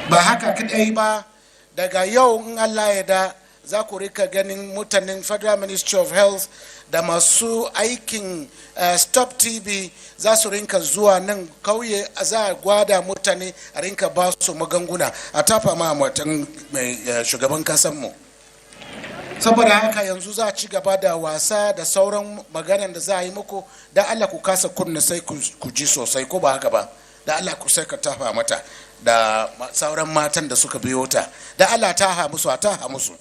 S1: Ba haka kadai ba, daga yau in Allah ya da za ku rika ganin mutanen Federal Ministry of Health da masu aikin Stop TB za su rinka zuwa nan kauye, za a gwada mutane a rinka ba su magunguna a tafa ma matan mai shugaban kasanmu. Saboda haka yanzu za a ci gaba da wasa da sauran maganan da za a yi muku, da Allah ku kasa kunna sai ku ji sosai, ko ba haka ba? Da Allah ku sai ka tafa mata da sauran matan da suka biyo ta, da Allah taha musu a taha musu.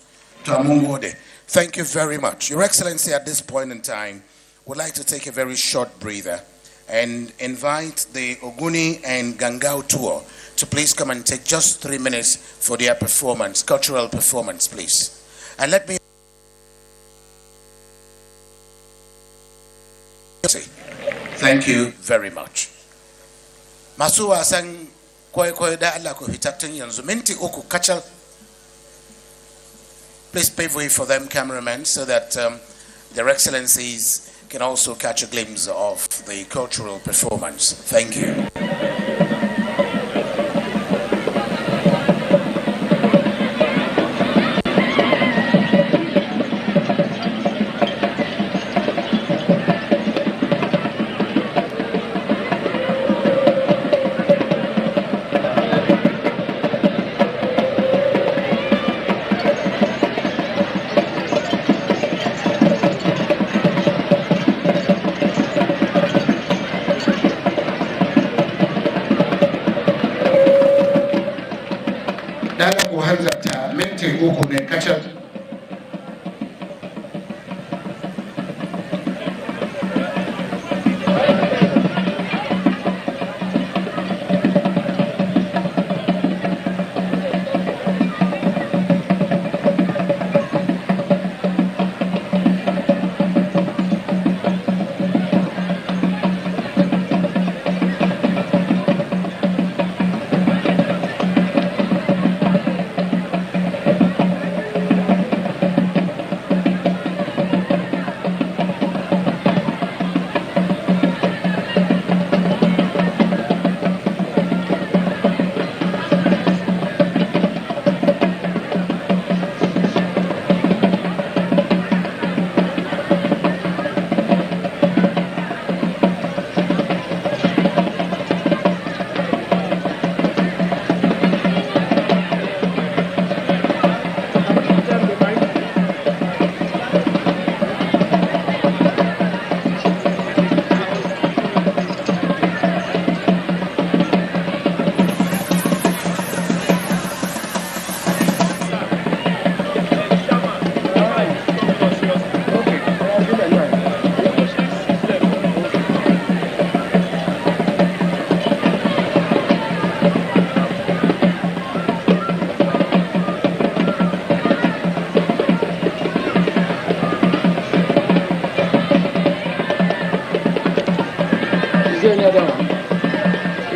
S1: Thank you very much. Your Excellency, at this point in time, would like to take a very short breather and invite the Oguni and Gangao tour to please come and take just 3 minutes for their performance, cultural performance, please. And let me say, thank you very much. Masu wasan kwai da Allah ku fitattun yanzu minti uku kacal. Please pave way for them, cameramen, so that their excellencies can also catch a glimpse of the cultural performance. Thank you.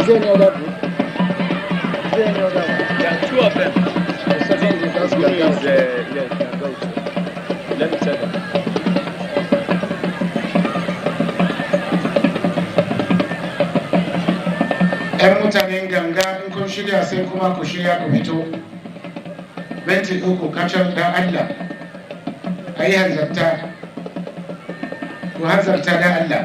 S7: there any other group? Is there any other one?
S8: There are two of them.
S7: The second group, that's
S8: One is,
S7: Gagaucho.
S8: yes, Gagaucho. Let me tell them.
S9: ‘Yan mutanen ganga in kun shirya sai kuma ku shirya ku fito. Minti uku kacal da Allah. A yi hanzarta. Ku hanzarta da Allah.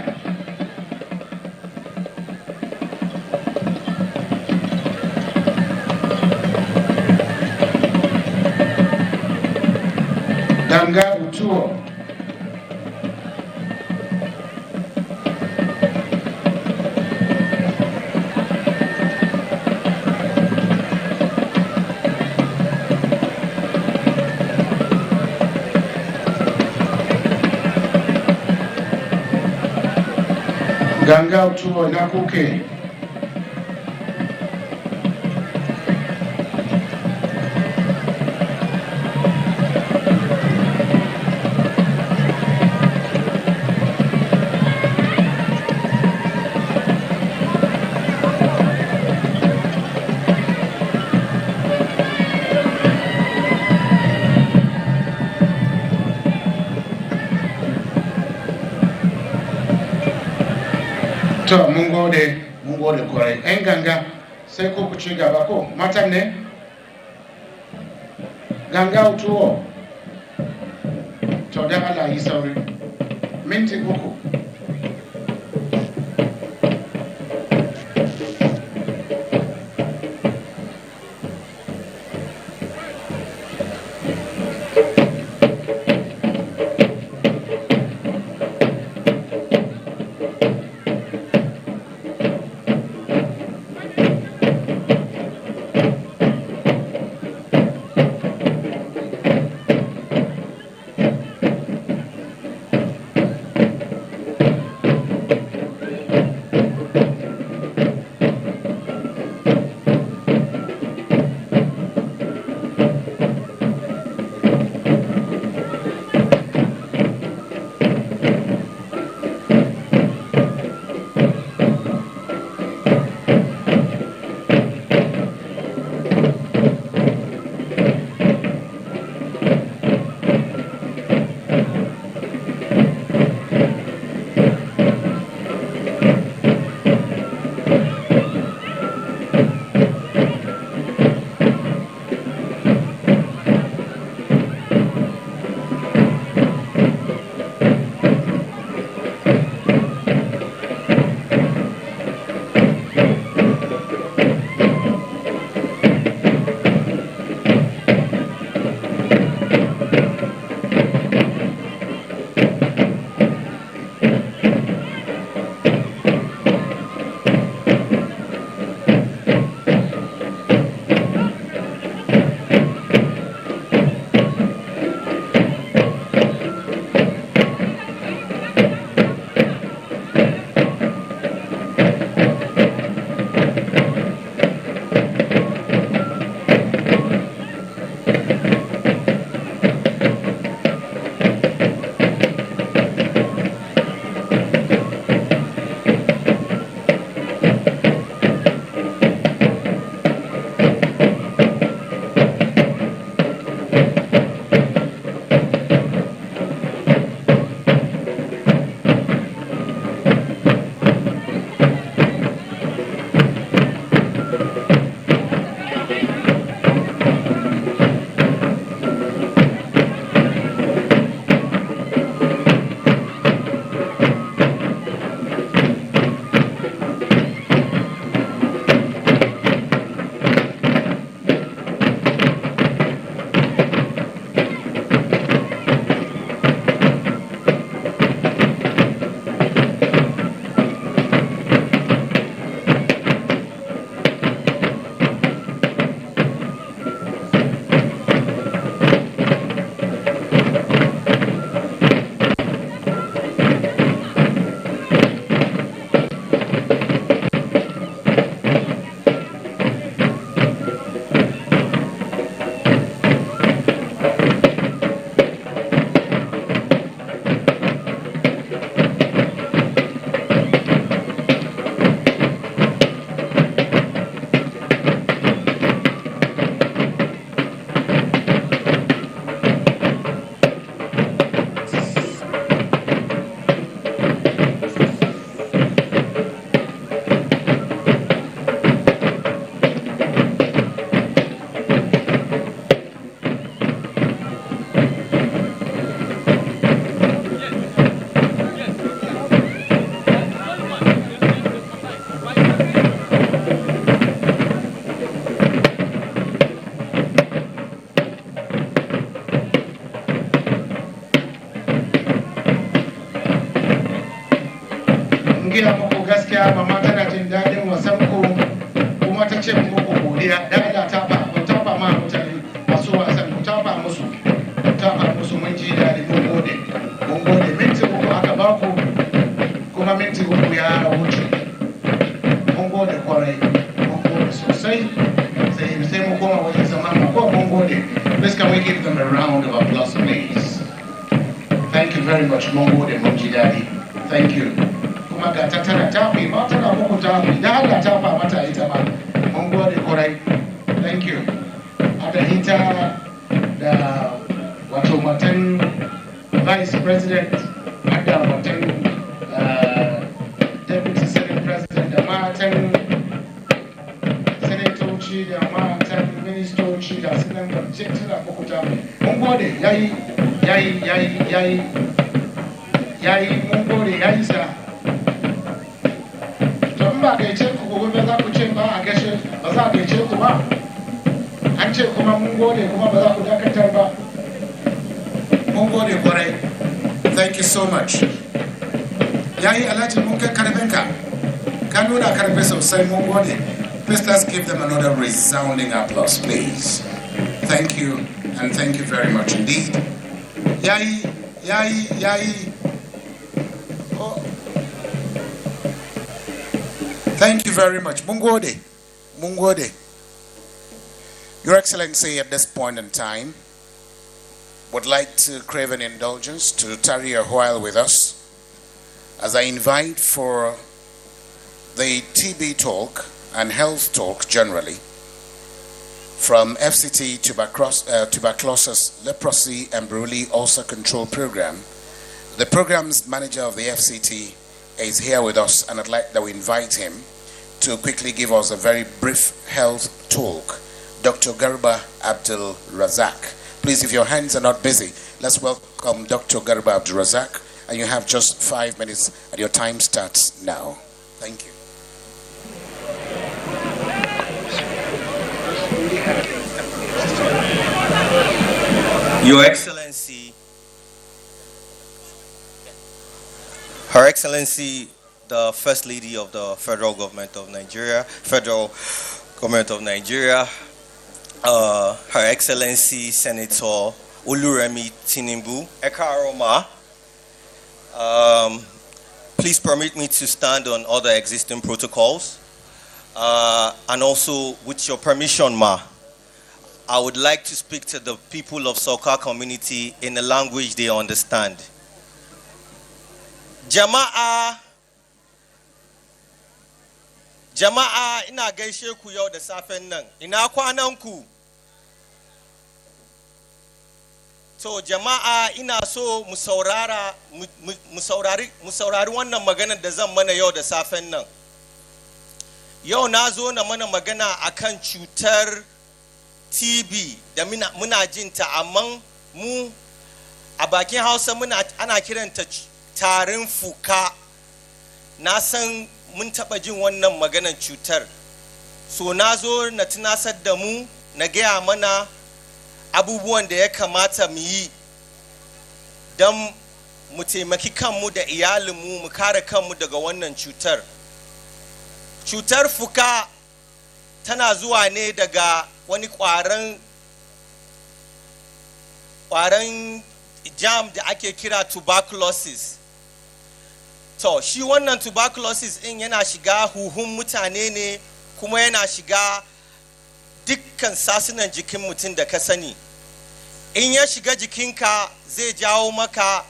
S9: Ganga utuo. Ganga utuo na kuke. To mun gode kwarai. ‘Yan ganga sai ko ku ci gaba ko matan ne? Ganga utuo. To da Allah yi sauri. Minti uku. gaya muku gaskiya mama tana jin daɗin wasan ku kuma ta ce muku godiya da Allah ta ba ma mutane masu wasan ku ta ba musu mun ji daɗi mun gode minti uku aka ba ku kuma minti uku ya wuce mun gode kwarai mun gode sosai sai mu koma wajen zama ko mun gode. Please can we give them a round of applause please. Thank you very much mun gode mun ji daɗi. Thank you. Kuma ga ta tana tafi ba tana muku tafi da Allah ta fa mata ita ba mun gode kwarai. Thank you. Ada ita da wato matan vice president ada matan deputy senate president da matan senatoci da matan ministoci da sunan barce tana muku tafi mun gode yayi mun gode yayi sa to in ba gaice ku gobe za ku ce ba a gashe ba za a gaice ku ba an ce kuma mun gode kuma ba za ku dakatar ba mun gode kwarai. Thank you so much. Yayi Alhaji mun kai karfinka ka nuna karfi sosai mun gode. Please let's give them another resounding applause please. Thank you and thank you very much indeed. Yayi oh. Thank you very much mun gode. Your Excellency, at this point in time, would like to crave an indulgence to tarry a while with us as I invite for the TB talk and health talk generally from FCT Tuberculosis, Leprosy and Brûlée Ulcer Control Program. The program's manager of the FCT is here with us, and I'd like that we invite him to quickly give us a very brief health talk. Dr. Garba Abdul Razak. Please, if your hands are not busy, let's welcome Dr. Garba Abdul Razak, and you have just 5 minutes, and your time starts now. Thank you.
S10: Your Excellency, Her Excellency, the First Lady of the Federal Government of Nigeria, Her Excellency Senator Oluremi Tinubu Ekaroma. Please permit me to stand on other existing protocols. And also, with your permission, Ma, I would like to speak to the people of Soka community in a language they understand. Jama'a ina gaishe ku yau da safen nan. Ina kwanan ku? To jama'a ina so mu saurari wannan maganar da zan mana yau da safen nan. Yau na zo na mana magana akan cutar TB da muna jinta, amma mu a bakin Hausa ana kiranta tarin fuka. Na san mun taɓa jin wannan maganar cutar. So na zo na tunasar da mu, na gaya mana abubuwan da ya kamata mu yi don mu taimaki kanmu da iyalinmu mu kare kanmu daga wannan cutar. Cutar fuka tana zuwa ne daga wani ƙwaron jam da ake kira tuberculosis. To shi wannan tuberculosis ɗin yana shiga huhun mutane ne, kuma yana shiga dukkan sasunan jikin mutum da ka sani. In ya shiga jikinka zai jawo maka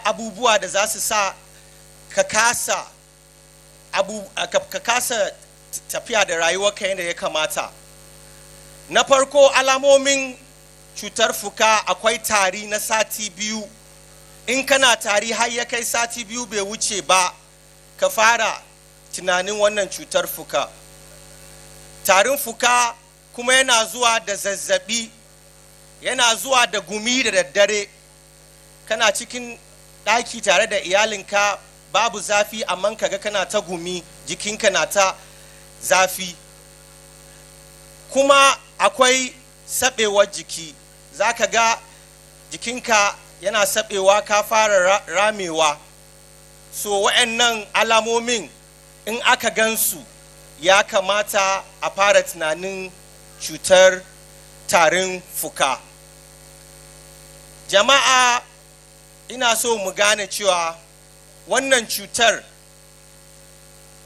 S10: abubuwa da za su sa ka kasa tafiya da rayuwarka yadda ya kamata. Na farko, alamomin cutar fuka akwai tari na sati 2. In kana tari har ya kai sati 2 bai wuce ba, ka fara tunanin wannan cutar fuka. Tarin fuka kuma yana zuwa da zazzabi, yana zuwa da gumi da daddare. Kana cikin ɗaki tare da iyalinka, babu zafi amma kaga kana ta gumi, jikinka na ta zafi. Kuma akwai sabewar jiki, zaka ga jikinka yana sabewa, ka fara ramewa. So wa'annan alamomin in aka gansu ya kamata a fara tunanin cutar tarin fuka. Jama'a, ina so mu gane cewa wannan cutar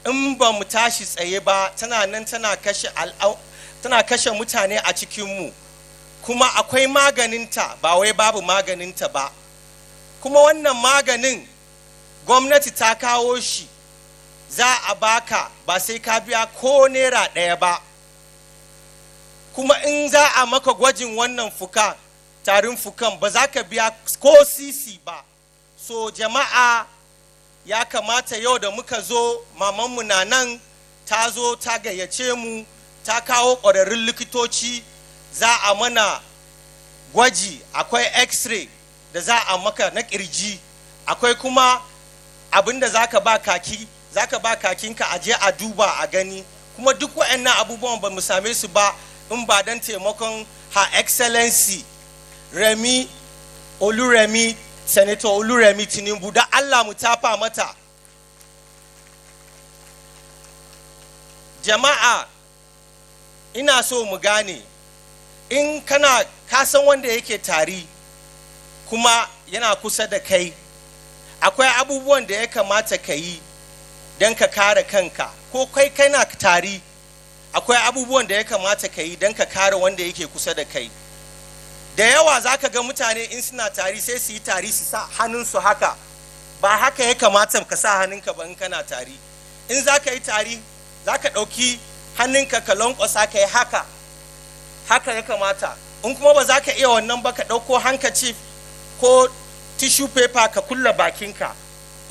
S10: in ba mu tashi tsaye ba tana nan tana kashe mutane a cikinmu, kuma akwai maganinta, ba wai babu maganinta ba. Kuma wannan maganin gwamnati ta kawo shi, za a baka ba sai ka biya ko naira ɗaya ba. Kuma in za a maka gwajin wannan fuka, tarin fukan, ba za ka biya ko sisi ba. So jama'a, ya kamata yau da muka zo, mamanmu na nan ta zo ta gayyace mu, ta kawo ƙwararrun likitoci, za a mana gwaji, akwai x-ray da za a maka na ƙirji, akwai kuma abinda za ka ba kakinka a je a duba a gani. Kuma duk waɗannan abubuwan ba mu same su ba in ba don taimakon Her Excellency Senator Oluremi Tinubu. Da Allah mu tafa mata. Jama'a, ina so mu gane, in ka san wanda yake tari kuma yana kusa da kai, akwai abubuwan da ya kamata ka yi don ka kare kanka. Ko kai kana tari, akwai abubuwan da ya kamata ka yi don ka kare wanda yake kusa da kai. Da yawa za ka ga mutane in suna tari sai su yi tari su sa hannunsu haka. Ba haka ya kamata ka sa hannunka ba in kana tari. In za ka yi tari, za ka ɗauki hannunka ka lankwasa ka yi haka. Haka ya kamata. In kuma ba za ka iya wannan ba, ka ɗauko handkerchief ko tissue paper ka kulla bakinka.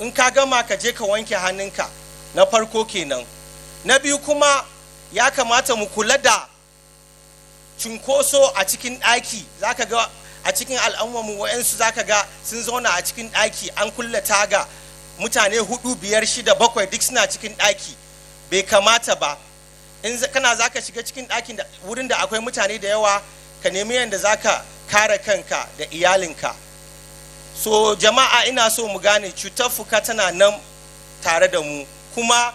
S10: In ka gama ka je ka wanke hannunka. Na farko kenan. Na biyu kuma, ya kamata mu kula da cunkoso a cikin ɗaki. Za ka ga a cikin al'ummarmu wa'yansu za ka ga sun zauna a cikin ɗaki, an kulle taga, mutane 4, 5, 6, 7 duk suna cikin ɗaki. Bai kamata ba. In kana za ka shiga cikin ɗakin wurin da akwai mutane da yawa, ka nemi yadda za ka kare kanka da iyalinka. So jama'a, ina so mu gane cutar fuka tana nan tare da mu, kuma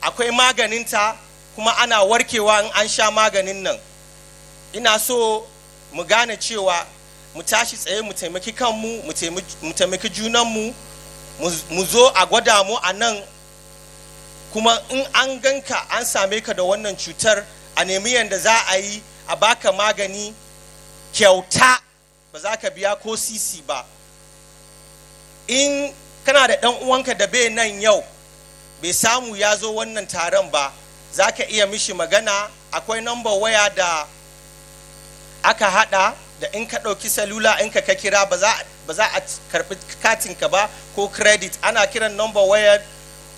S10: akwai maganinta, kuma ana warkewa in an sha maganin nan. Ina so mu gane cewa mu tashi tsaye, mu taimaki kanmu, mu taimaki junanmu, mu zo a gwada mu a nan. Kuma in an ganka an same ka da wannan cutar, a nemi yadda za a yi a baka magani kyauta, ba za ka biya ko sisi ba. In kana da ɗan uwanka da bai nan yau, bai samu ya zo wannan taron ba, za ka iya mishi magana. Akwai number waya da aka hada, da in ka ɗauki salula in ka kira ba za a karɓi katinka ba ko credit. Ana kiran number waya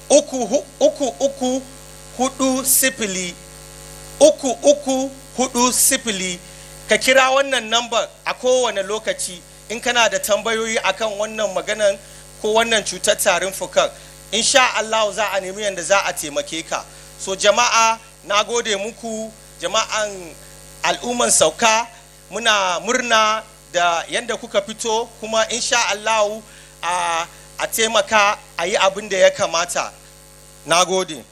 S10: 334 ka kira wannan number a kowane lokaci in kana da tambayoyi akan wannan maganan ko wannan cutar tarin fukan. Insha Allah za a nemi yadda za a taimake ka. So jama'a, na gode muku, jama'an al'umman Sauka, muna murna da yadda kuka fito, kuma insha Allah a taimaka a yi abin da ya kamata. Na gode.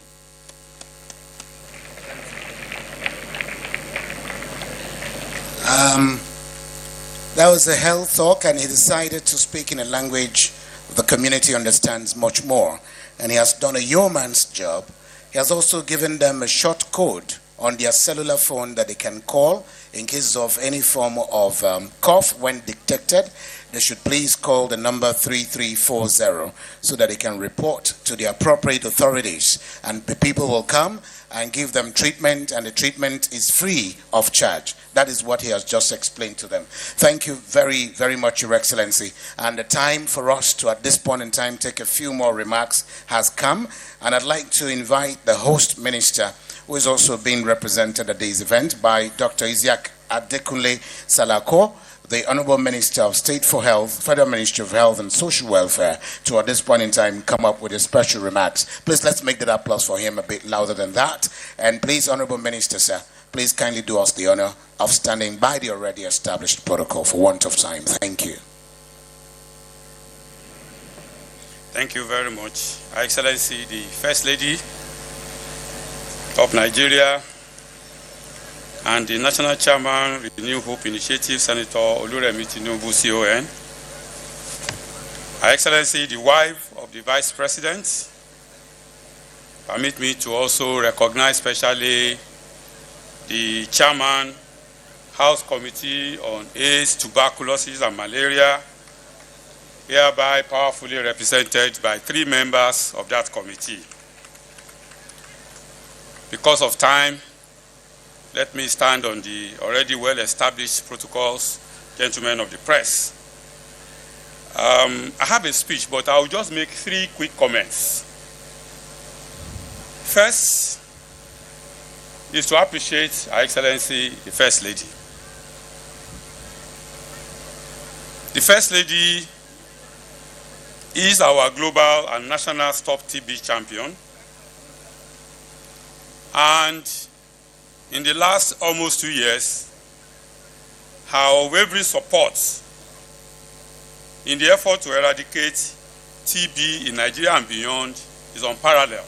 S1: That was a health talk, and he decided to speak in a language the community understands much more. And he has done a yeoman's job. He has also given them a short code on their cellular phone that they can call in case of any form of cough. When detected, they should please call the number 3340 so that they can report to the appropriate authorities, and the people will come and give them treatment, and the treatment is free of charge. That is what he has just explained to them. Thank you very, very much, Your Excellency. And the time for us to, at this point in time, take a few more remarks has come. And I'd like to invite the host minister, who is also being represented at this event by Dr. Isiaq Adekunle Salako, the Honorable Minister of State for Health, Federal Ministry of Health and Social Welfare, to at this point in time come up with his special remarks. Please, let's make that applause for him a bit louder than that. And please, Honorable Minister, sir, please kindly do us the honor of standing by the already established protocol for want of time. Thank you.
S11: Thank you very much. Her Excellency, the First Lady of Nigeria and the National Chairman, Renew Hope Initiative, Senator Oluremi Tinubu, CON. Her Excellency, the wife of the Vice President, permit me to also recognize specially the Chairman, House Committee on AIDS, Tuberculosis, and Malaria, hereby powerfully represented by 3 members of that committee. Because of time, let me stand on the already well-established protocols, gentlemen of the press. I have a speech, but I'll just make 3 quick comments. First is to appreciate Her Excellency, the First Lady. The First Lady is our global and national Stop TB champion. And in the last almost 2 years, her unwavering support in the effort to eradicate TB in Nigeria and beyond is unparalleled.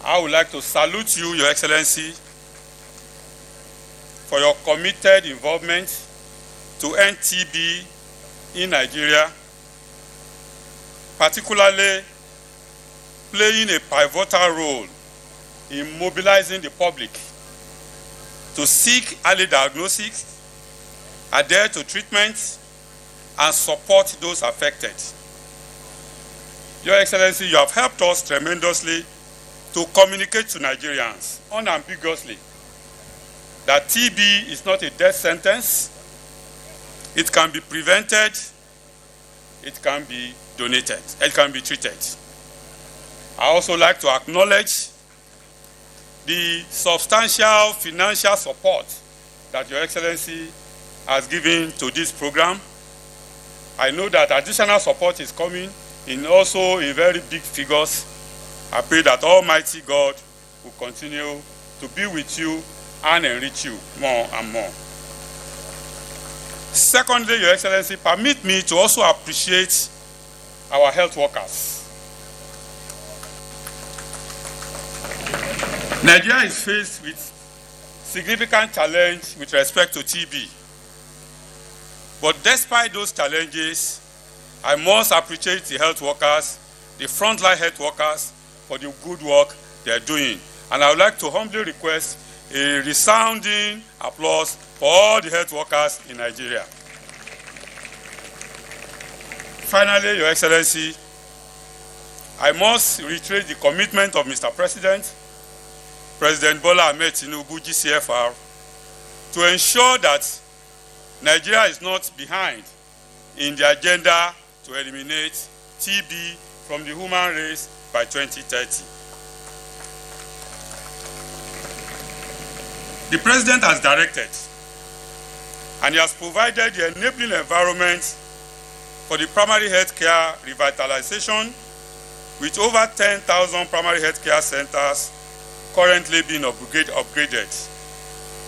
S11: I would like to salute you, Your Excellency, for your committed involvement to end TB in Nigeria, particularly playing a pivotal role in mobilizing the public to seek early diagnosis, adhere to treatment, and support those affected. Your Excellency, you have helped us tremendously to communicate to Nigerians unambiguously that TB is not a death sentence. It can be prevented, it can be donated, it can be treated. I also like to acknowledge the substantial financial support that Your Excellency has given to this program. I know that additional support is coming in also in very big figures. I pray that Almighty God will continue to be with you and enrich you more and more. Secondly, Your Excellency, permit me to also appreciate our health workers. Nigeria is faced with significant challenge with respect to TB. But despite those challenges, I must appreciate the health workers, the frontline health workers, for the good work they are doing. And I would like to humbly request a resounding applause for all the health workers in Nigeria. Finally, Your Excellency, I must reiterate the commitment of Mr. President, President Bola Ahmed Tinubu, GCFR, to ensure that Nigeria is not behind in the agenda to eliminate TB from the human race by 2030. The President has directed and he has provided the enabling environment for the primary health care revitalization, with over 10,000 primary health care centers currently being upgraded.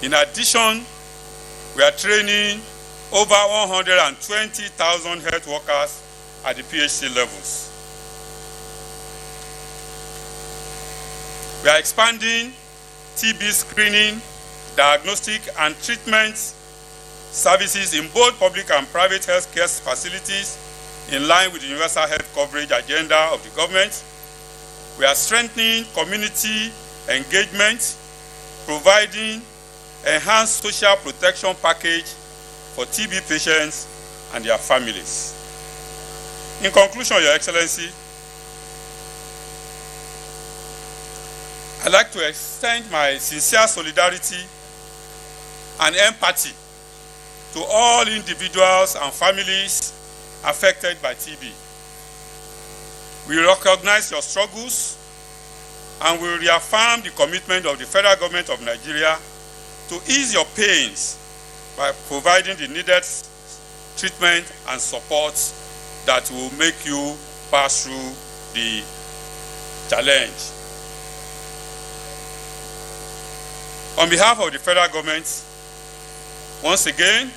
S11: In addition, we are training over 120,000 health workers at the PhD levels. We are expanding TB screening, diagnostic and treatment services in both public and private health care facilities in line with the universal health coverage agenda of the government. We are strengthening community engagement, providing enhanced social protection package for TB patients and their families. In conclusion, Your Excellency, I'd like to extend my sincere solidarity and empathy to all individuals and families affected by TB. We recognize your struggles and will reaffirm the commitment of the federal government of Nigeria to ease your pains by providing the needed treatment and support that will make you pass through the challenge. On behalf of the federal government, once again,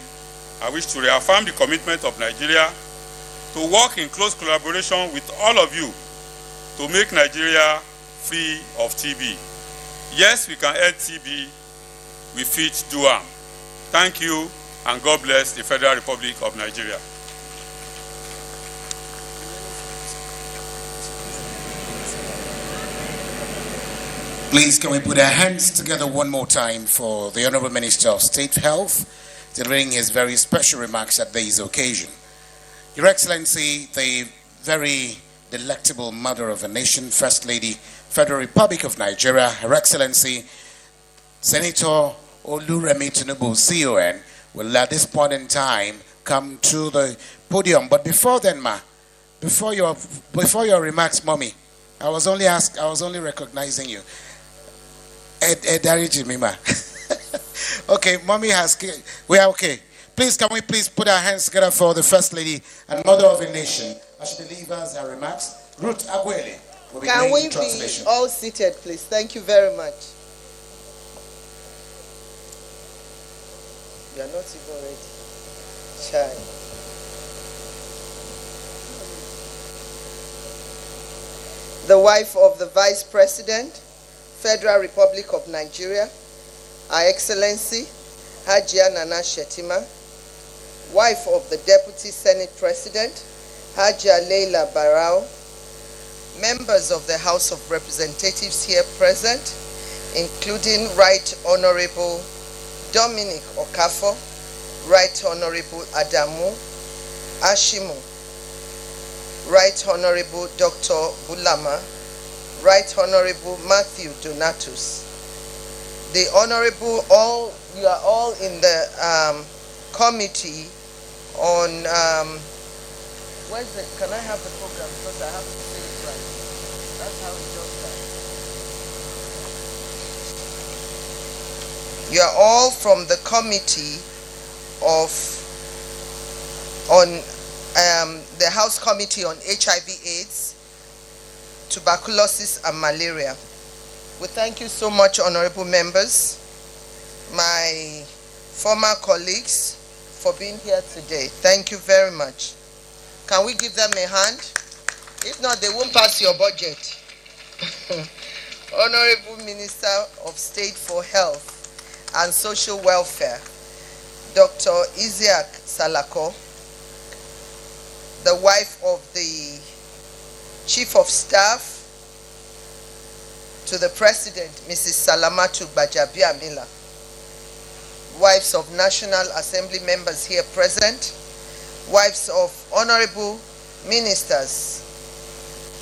S11: I wish to reaffirm the commitment of Nigeria to work in close collaboration with all of you to make Nigeria free of TB. Yes, we can end TB, we fit do am. Thank you, and God bless the Federal Republic of Nigeria.
S1: Please, can we put our hands together one more time for the Honorable Minister of State Health, delivering his very special remarks at this occasion. Your Excellency, the very delectable mother of a nation, First Lady, Federal Republic of Nigeria, Her Excellency, Senator Oluremi Tinubu, CON, will at this point in time come to the podium. But before then, before your remarks, Mommy, I was only recognizing you. Okay, Mommy we are okay. Please, can we please put our hands together for the First Lady and Mother of a Nation as she delivers her remarks. Ruth Aguele will be
S12: Can we
S1: doing the translation.
S12: be all seated, please? Thank you very much. You are not even ready. Child. The wife of the Vice President, Federal Republic of Nigeria, Her Excellency Hajia Nana Shetima, wife of the Deputy Senate President, Hajia Leila Barao, members of the House of Representatives here present, including Right Honorable Dominic Okafo, Right Honorable Adamu Ashimu, Right Honorable Dr. Bulama, Right Honorable Matthew Donatus. The Honorable, you are all in the committee on, can I have the program, because I have to say it right. That's how it just starts. You are all from the committee on the House Committee on HIV/AIDS, Tuberculosis and Malaria. We thank you so much, honorable members, my former colleagues, for being here today. Thank you very much. Can we give them a hand? If not, they won't pass your budget. Honorable Minister of State for Health and Social Welfare, Dr. Isiaq Salako, the wife of the Chief of Staff to the President, Mrs. Salamatu Gbajabiamila, wives of National Assembly members here present, wives of honorable ministers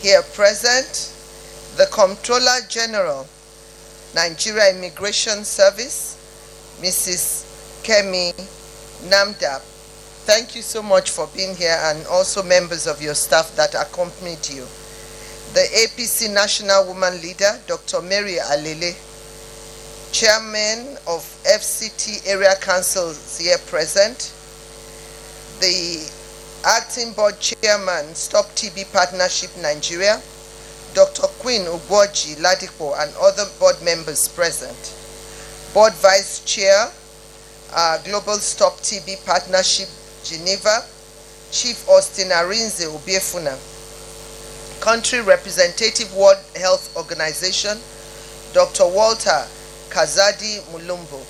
S12: here present, the Comptroller General, Nigeria Immigration Service, Mrs. Kemi Namdap. Thank you so much for being here, and also members of your staff that accompanied you. The APC National Woman Leader, Dr. Mary Alele, Chairman of FCT Area Councils here present, the Acting Board Chairman, Stop TB Partnership Nigeria, Dr. Queen Ugboji Ladipo, and other board members present. Board Vice Chair, Global Stop TB Partnership Geneva, Chief Austin Arinze Obiefuna. Country Representative World Health Organization, Dr. Walter Kazadi Mulumbo.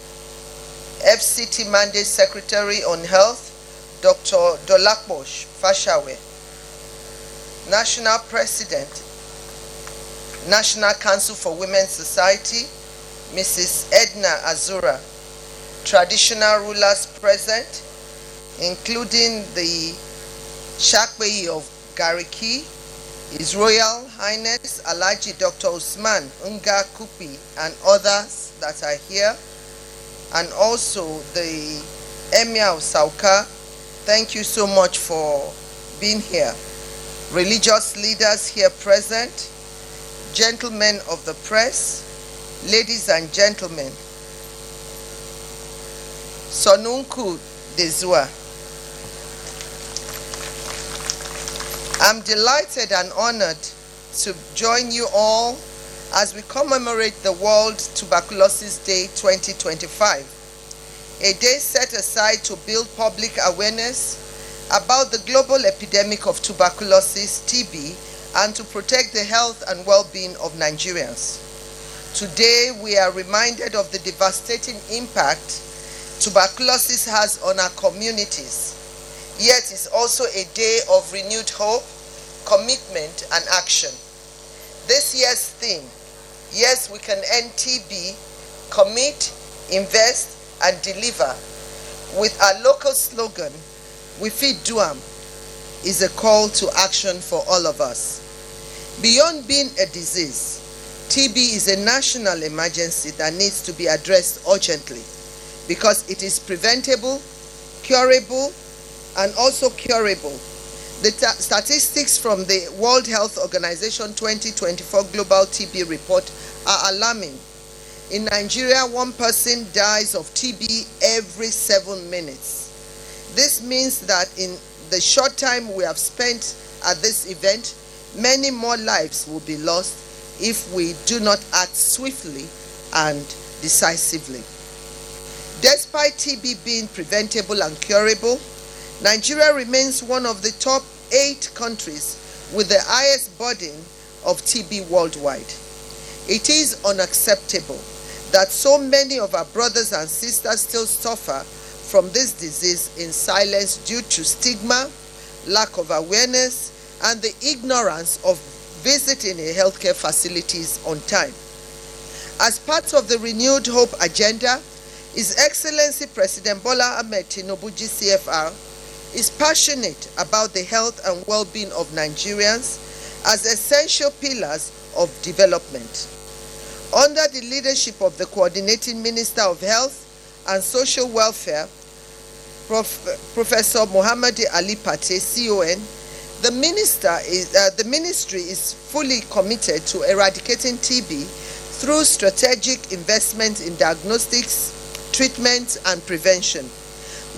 S12: FCT Mandate Secretary on Health, Dr. Dolakbosh Fashawe. National President, National Council for Women's Society, Mrs. Edna Azura. Traditional rulers present, including the Shakbeyi of Gariki, His Royal Highness Alhaji Dr. Usman Nga Kupi, and others that are here, and also the Emir of Sauka. Thank you so much for being here. Religious leaders here present, gentlemen of the press, ladies and gentlemen, Sonunku Dezua. I'm delighted and honored to join you all as we commemorate the World Tuberculosis Day 2025, a day set aside to build public awareness about the global epidemic of tuberculosis, TB, and to protect the health and well-being of Nigerians. Today, we are reminded of the devastating impact tuberculosis has on our communities. Yet, it's also a day of renewed hope, commitment, and action. This year's theme, Yes, We Can End TB, Commit, Invest, and Deliver, with our local slogan, We Fit Duam, is a call to action for all of us. Beyond being a disease, TB is a national emergency that needs to be addressed urgently because it is preventable, curable, and also curable. The statistics from the World Health Organization 2024 Global TB Report are alarming. In Nigeria, one person dies of TB every 7 minutes. This means that in the short time we have spent at this event, many more lives will be lost if we do not act swiftly and decisively. Despite TB being preventable and curable, Nigeria remains one of the top 8 countries with the highest burden of TB worldwide. It is unacceptable that so many of our brothers and sisters still suffer from this disease in silence due to stigma, lack of awareness, and the ignorance of visiting healthcare facilities on time. As part of the Renewed Hope agenda, His Excellency President Bola Ahmed Tinubu GCFR is passionate about the health and well-being of Nigerians as essential pillars of development. Under the leadership of the Coordinating Minister of Health and Social Welfare, Professor Muhammad Ali Pate, CON, the ministry is fully committed to eradicating TB through strategic investment in diagnostics, treatment, and prevention.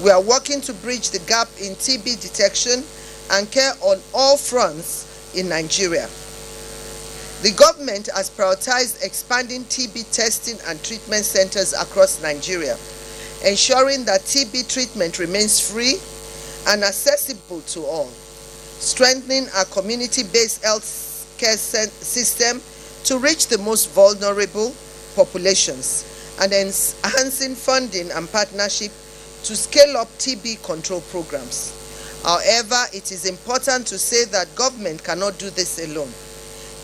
S12: We are working to bridge the gap in TB detection and care on all fronts in Nigeria. The government has prioritized expanding TB testing and treatment centers across Nigeria, ensuring that TB treatment remains free and accessible to all, strengthening our community-based health care system to reach the most vulnerable populations, and enhancing funding and partnership to scale up TB control programs. However, it is important to say that government cannot do this alone.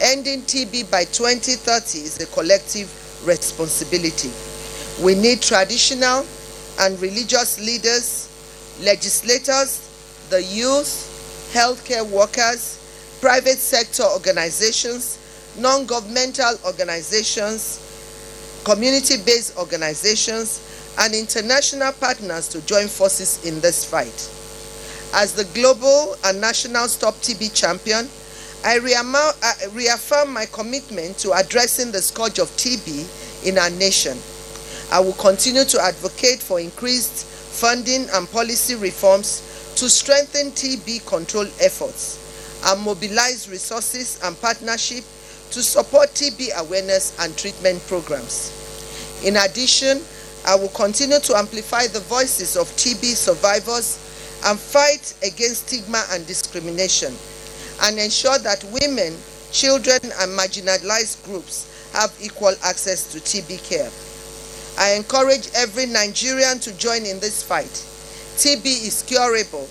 S12: Ending TB by 2030 is a collective responsibility. We need traditional and religious leaders, legislators, the youth, healthcare workers, private sector organizations, non-governmental organizations, community-based organizations, and international partners to join forces in this fight. As the global and national Stop TB champion, I reaffirm my commitment to addressing the scourge of TB in our nation. I will continue to advocate for increased funding and policy reforms to strengthen TB control efforts and mobilize resources and partnership to support TB awareness and treatment programs. In addition, I will continue to amplify the voices of TB survivors and fight against stigma and discrimination, and ensure that women, children, and marginalized groups have equal access to TB care. I encourage every Nigerian to join in this fight. TB is curable.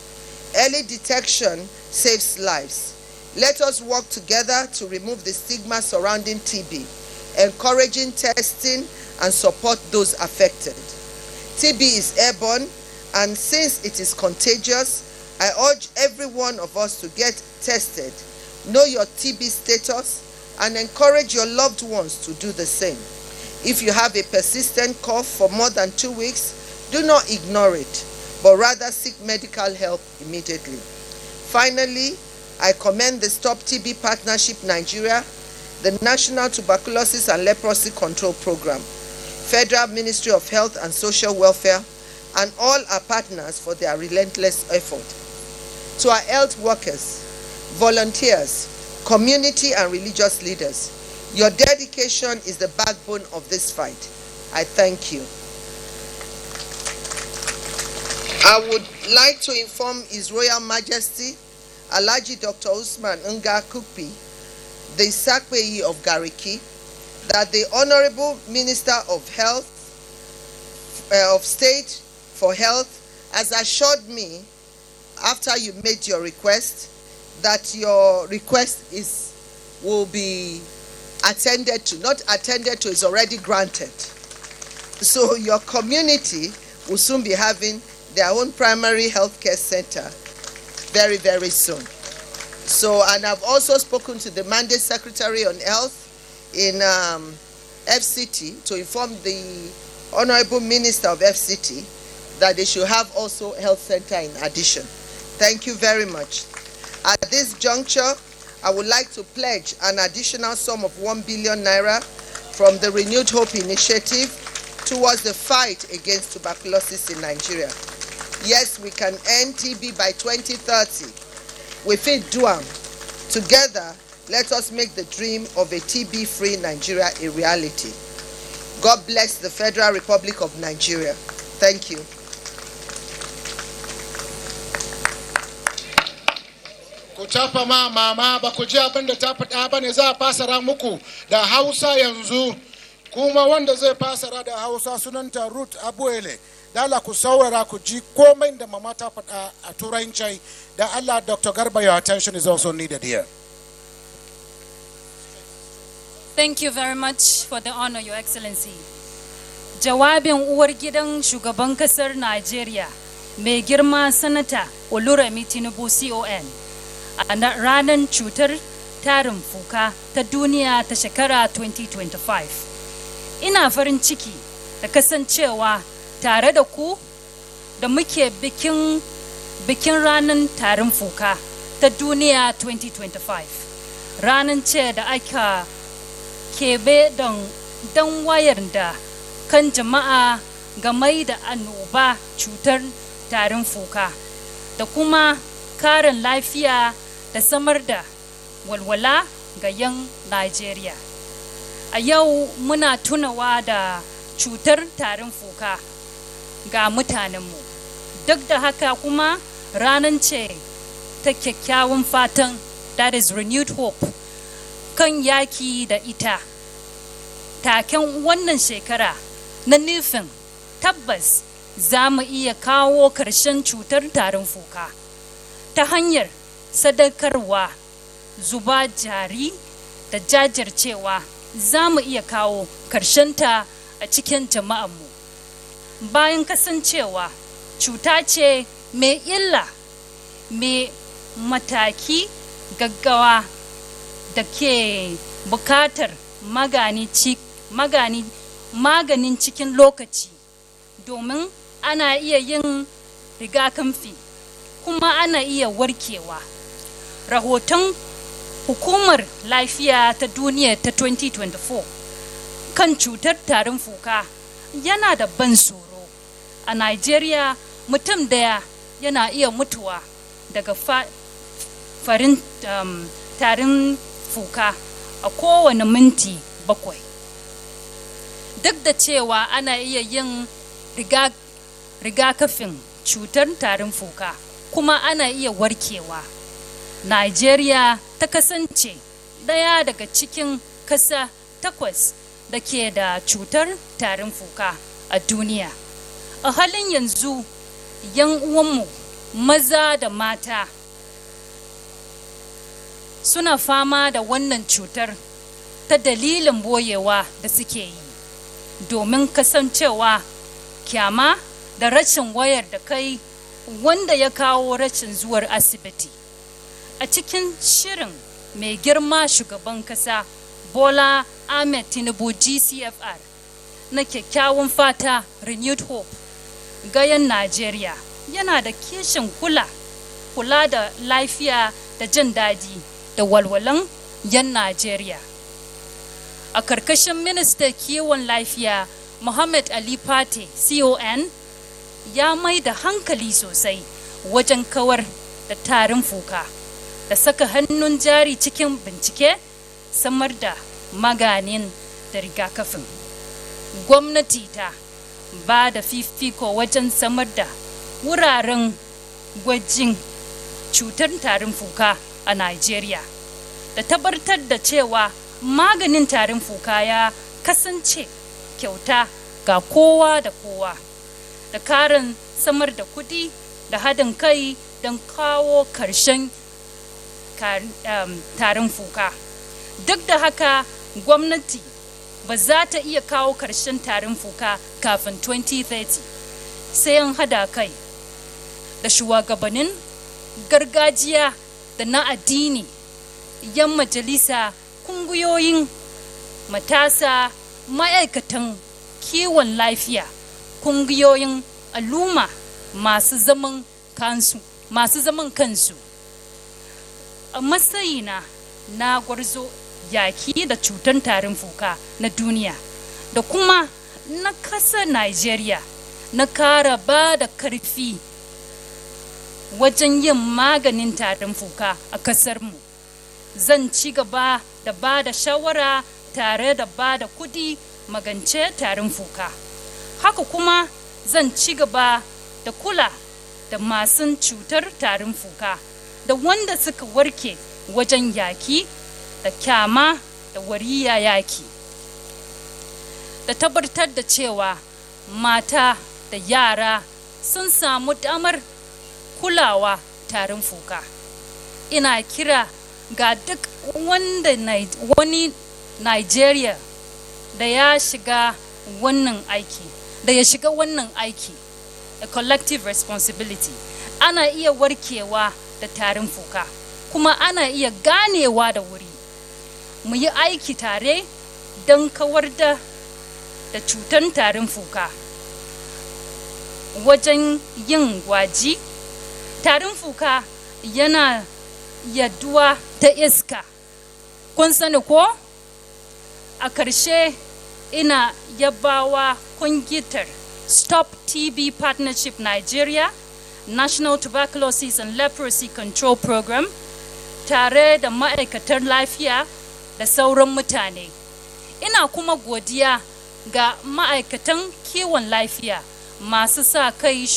S12: Early detection saves lives. Let us work together to remove the stigma surrounding TB, encouraging testing and support those affected. TB is airborne, and since it is contagious, I urge every one of us to get tested, know your TB status, and encourage your loved ones to do the same. If you have a persistent cough for more than 2 weeks, do not ignore it, but rather seek medical help immediately. Finally, I commend the Stop TB Partnership Nigeria, the National Tuberculosis and Leprosy Control Program, Federal Ministry of Health and Social Welfare, and all our partners for their relentless effort. To our health workers, volunteers, community and religious leaders, your dedication is the backbone of this fight. I thank you. I would like to inform His Royal Majesty Alhaji Dr. Usman Ngakupi, the Sakpeyi of Gariki, that the Honorable Minister of Health, of State for Health, has assured me, after you made your request, that your request will be attended to. Not attended to, is already granted. So your community will soon be having their own primary health care center very, very soon. So, and I've also spoken to the Mandate Secretary on Health in FCT to inform the Honorable Minister of FCT that they should have also health center in addition. Thank you very much. At this juncture, I would like to pledge an additional sum of 1 billion naira from the Renewed Hope Initiative towards the fight against tuberculosis in Nigeria. Yes, we can end TB by 2030. We fit Duam. Together, let us make the dream of a TB-free Nigeria a reality. God bless the Federal Republic of Nigeria. Thank you.
S9: Ku tafa ma mama ba ku ji abin da ta faɗa ba ne, za a fasara muku da Hausa yanzu. Kuma wanda zai fasara da Hausa sunanta Ruth Abuele. Da Allah ku saurara ku ji komai da mama ta faɗa a Turanci. Da Allah, Dr. Garba, your attention is also needed here.
S13: Thank you very much for the honor, Your Excellency. Jawabin uwar gidan shugaban kasar Najeriya, mai girma Sanata Oluremi Tinubu CON, a ranar cutar tarin fuka ta duniya ta shekara 2025. Ina farin ciki da kasancewa tare da ku da muke bikin ranar tarin fuka ta duniya 2025. Ranar ce da aka kebe don wayar da kan jama'a game da annoba cutar tarin fuka da kuma karin lafiya da samar da walwala ga 'yan Najeriya. A yau muna tunawa da cutar tarin fuka ga mutanenmu. Duk da haka kuma ranar ce ta kyakkyawan fatan, that is renewed hope, kan yaki da ita. Taken wannan shekara na nufin tabbas za mu iya kawo ƙarshen cutar tarin fuka ta hanyar sadakarwa, zuba jari da jajircewa. Za mu iya kawo ƙarshenta a cikin jama'anmu. Bayan kasancewa cuta ce mai illa, mai mataki gaggawa da ke bukatar maganin cikin lokaci, domin ana iya yin rigakafi kuma ana iya warkewa. Rahoton Hukumar Lafiya ta Duniya ta 2024 kan cutar tarin fuka yana da ban tsoro. A Nigeria, mutum daya yana iya mutuwa daga farin tarin fuka a kowane minti 7. Duk da cewa ana iya yin rigakafin cutar tarin fuka kuma ana iya warkewa, Nigeria ta kasance daya daga cikin kasa 8 da ke da cutar tarin fuka a duniya. A halin yanzu, 'yan uwanmu maza da mata suna fama da wannan cutar ta dalilin boyewa da suke yi, domin kasancewa kyama da rashin wayar da kai wanda ya kawo rashin zuwar asibiti. A cikin shirin mai girma shugaban kasa Bola Ahmed Tinubu GCFR na kyakkyawan fata Renewed Hope ga 'yan Najeriya, yana da kishin kula da lafiya da jin daɗi da walwalan 'yan Najeriya. A karkashin ministan kiwon lafiya Muhammad Ali Pate CON ya mai da hankali sosai wajen kawar da tarin fuka da saka hannun jari cikin bincike, samar da maganin da rigakafin. Gwamnati ta ba da fifiko wajen samar da wuraren gwajin cutar tarin fuka a Nigeria, da tabbatar da cewa maganin tarin fuka ya kasance kyauta ga kowa da kowa, da karin samar da kudi da haɗin kai don kawo ƙarshen tarin fuka. Duk da haka, gwamnati ba za ta iya kawo ƙarshen tarin fuka kafin 2030, sai an hada kai da shugabannin gargajiya da na addini, 'yan majalisa, kungiyoyin matasa, ma'aikatan kiwon lafiya, kungiyoyin al'umma masu zaman kansu. A matsayina na gwarzo yaki da cutar tarin fuka na duniya da kuma na ƙasar Nigeria, na kara ba da karfi wajen yin maganin tarin fuka a ƙasarmu. Zan ci gaba da ba da shawara tare da ba da kudi magance tarin fuka. Haka kuma zan ci gaba da kula da masu cutar tarin fuka da wanda suka warke wajen yaki da kyama da wariya yaki, da tabbatar da cewa mata da yara sun samu damar kulawa tarin fuka. Ina kira ga duk wani Nigeria da ya shiga wannan aiki, a collective responsibility. Ana iya warkewa da tarin fuka, kuma ana iya ganewa da wuri. Mu yi aiki tare don kawar da cutar tarin fuka. Wajen yin gwaji, tarin fuka yana yaduwa ta iska. Kun sani ko? A ƙarshe, ina yabawa kungiyar Stop TB Partnership Nigeria, National Tuberculosis and Leprosy Control Program, tare da ma'aikatar lafiya da sauran mutane. Ina kuma godiya ga ma'aikatan kiwon lafiya masu sa kai,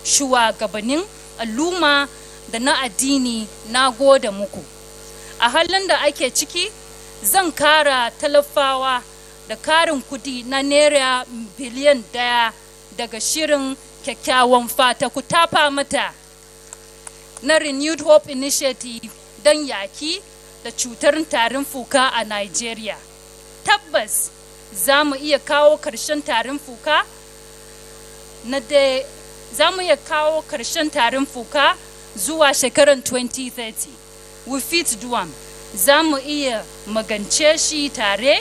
S13: shugabannin al'umma da na addini. Na gode muku. A halin da ake ciki, zan kara talafawa da karin kudi na naira biliyan 1 daga shirin kyakkyawan fata, ku tafa mata, na Renewed Hope Initiative don yaki da cutar tarin fuka a Nigeria. Tabbas za mu iya kawo ƙarshen tarin fuka zuwa shekarar 2030. We fit do am. Za mu iya magance shi tare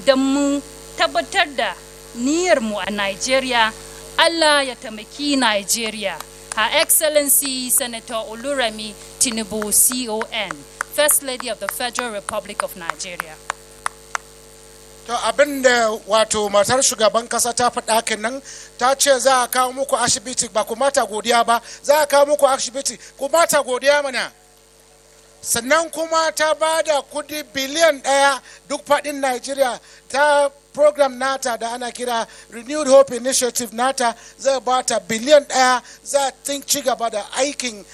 S13: da mu tabbatar da niyyarmu a Nigeria. Allah ya taimaki Nigeria. Her Excellency Senator Oluremi Tinubu, CON, First Lady of the Federal Republic of Nigeria.
S14: To abin da wato matar shugaban kasa ta faɗa kenan, ta ce za a kawo muku asibiti, ba ku mata godiya ba, za a kawo muku asibiti, ku mata godiya mana. Sannan kuma ta ba da kudi biliyan 1 duk faɗin Nigeria ta program nata da ana kira Renewed Hope Initiative nata, zai ba ta biliyan 1, za ta ci gaba da aikin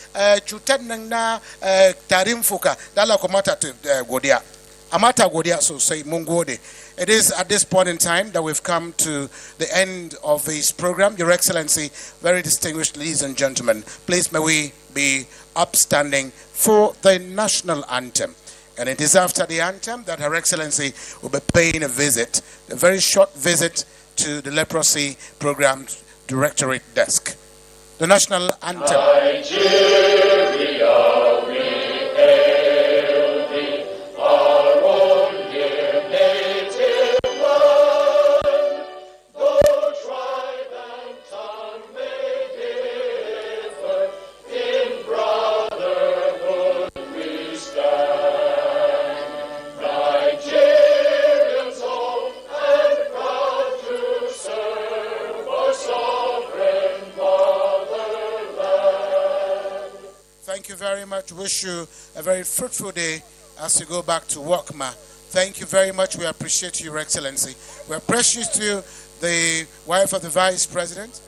S14: cutar nan na tarin fuka. Da Allah ku mata godiya. A mata godiya sosai, mun gode. It is at this point in time that we've come to the end of this program. Your Excellency, very distinguished ladies and gentlemen, please may we be upstanding for the national anthem. And it is after the anthem that Her Excellency will be paying a visit, a very short visit to the Leprosy Program Directorate desk. The national anthem. Nigeria, we hail thee, our own dear native land. Though tribe and tongue may differ, in brotherhood we stand. Nigerians old and proud to serve our sovereign motherland. Thank you very much. Wish you a very fruitful day as you go back to work, ma. Thank you very much. We appreciate you, Your Excellency. We appreciate you, the wife of the Vice President.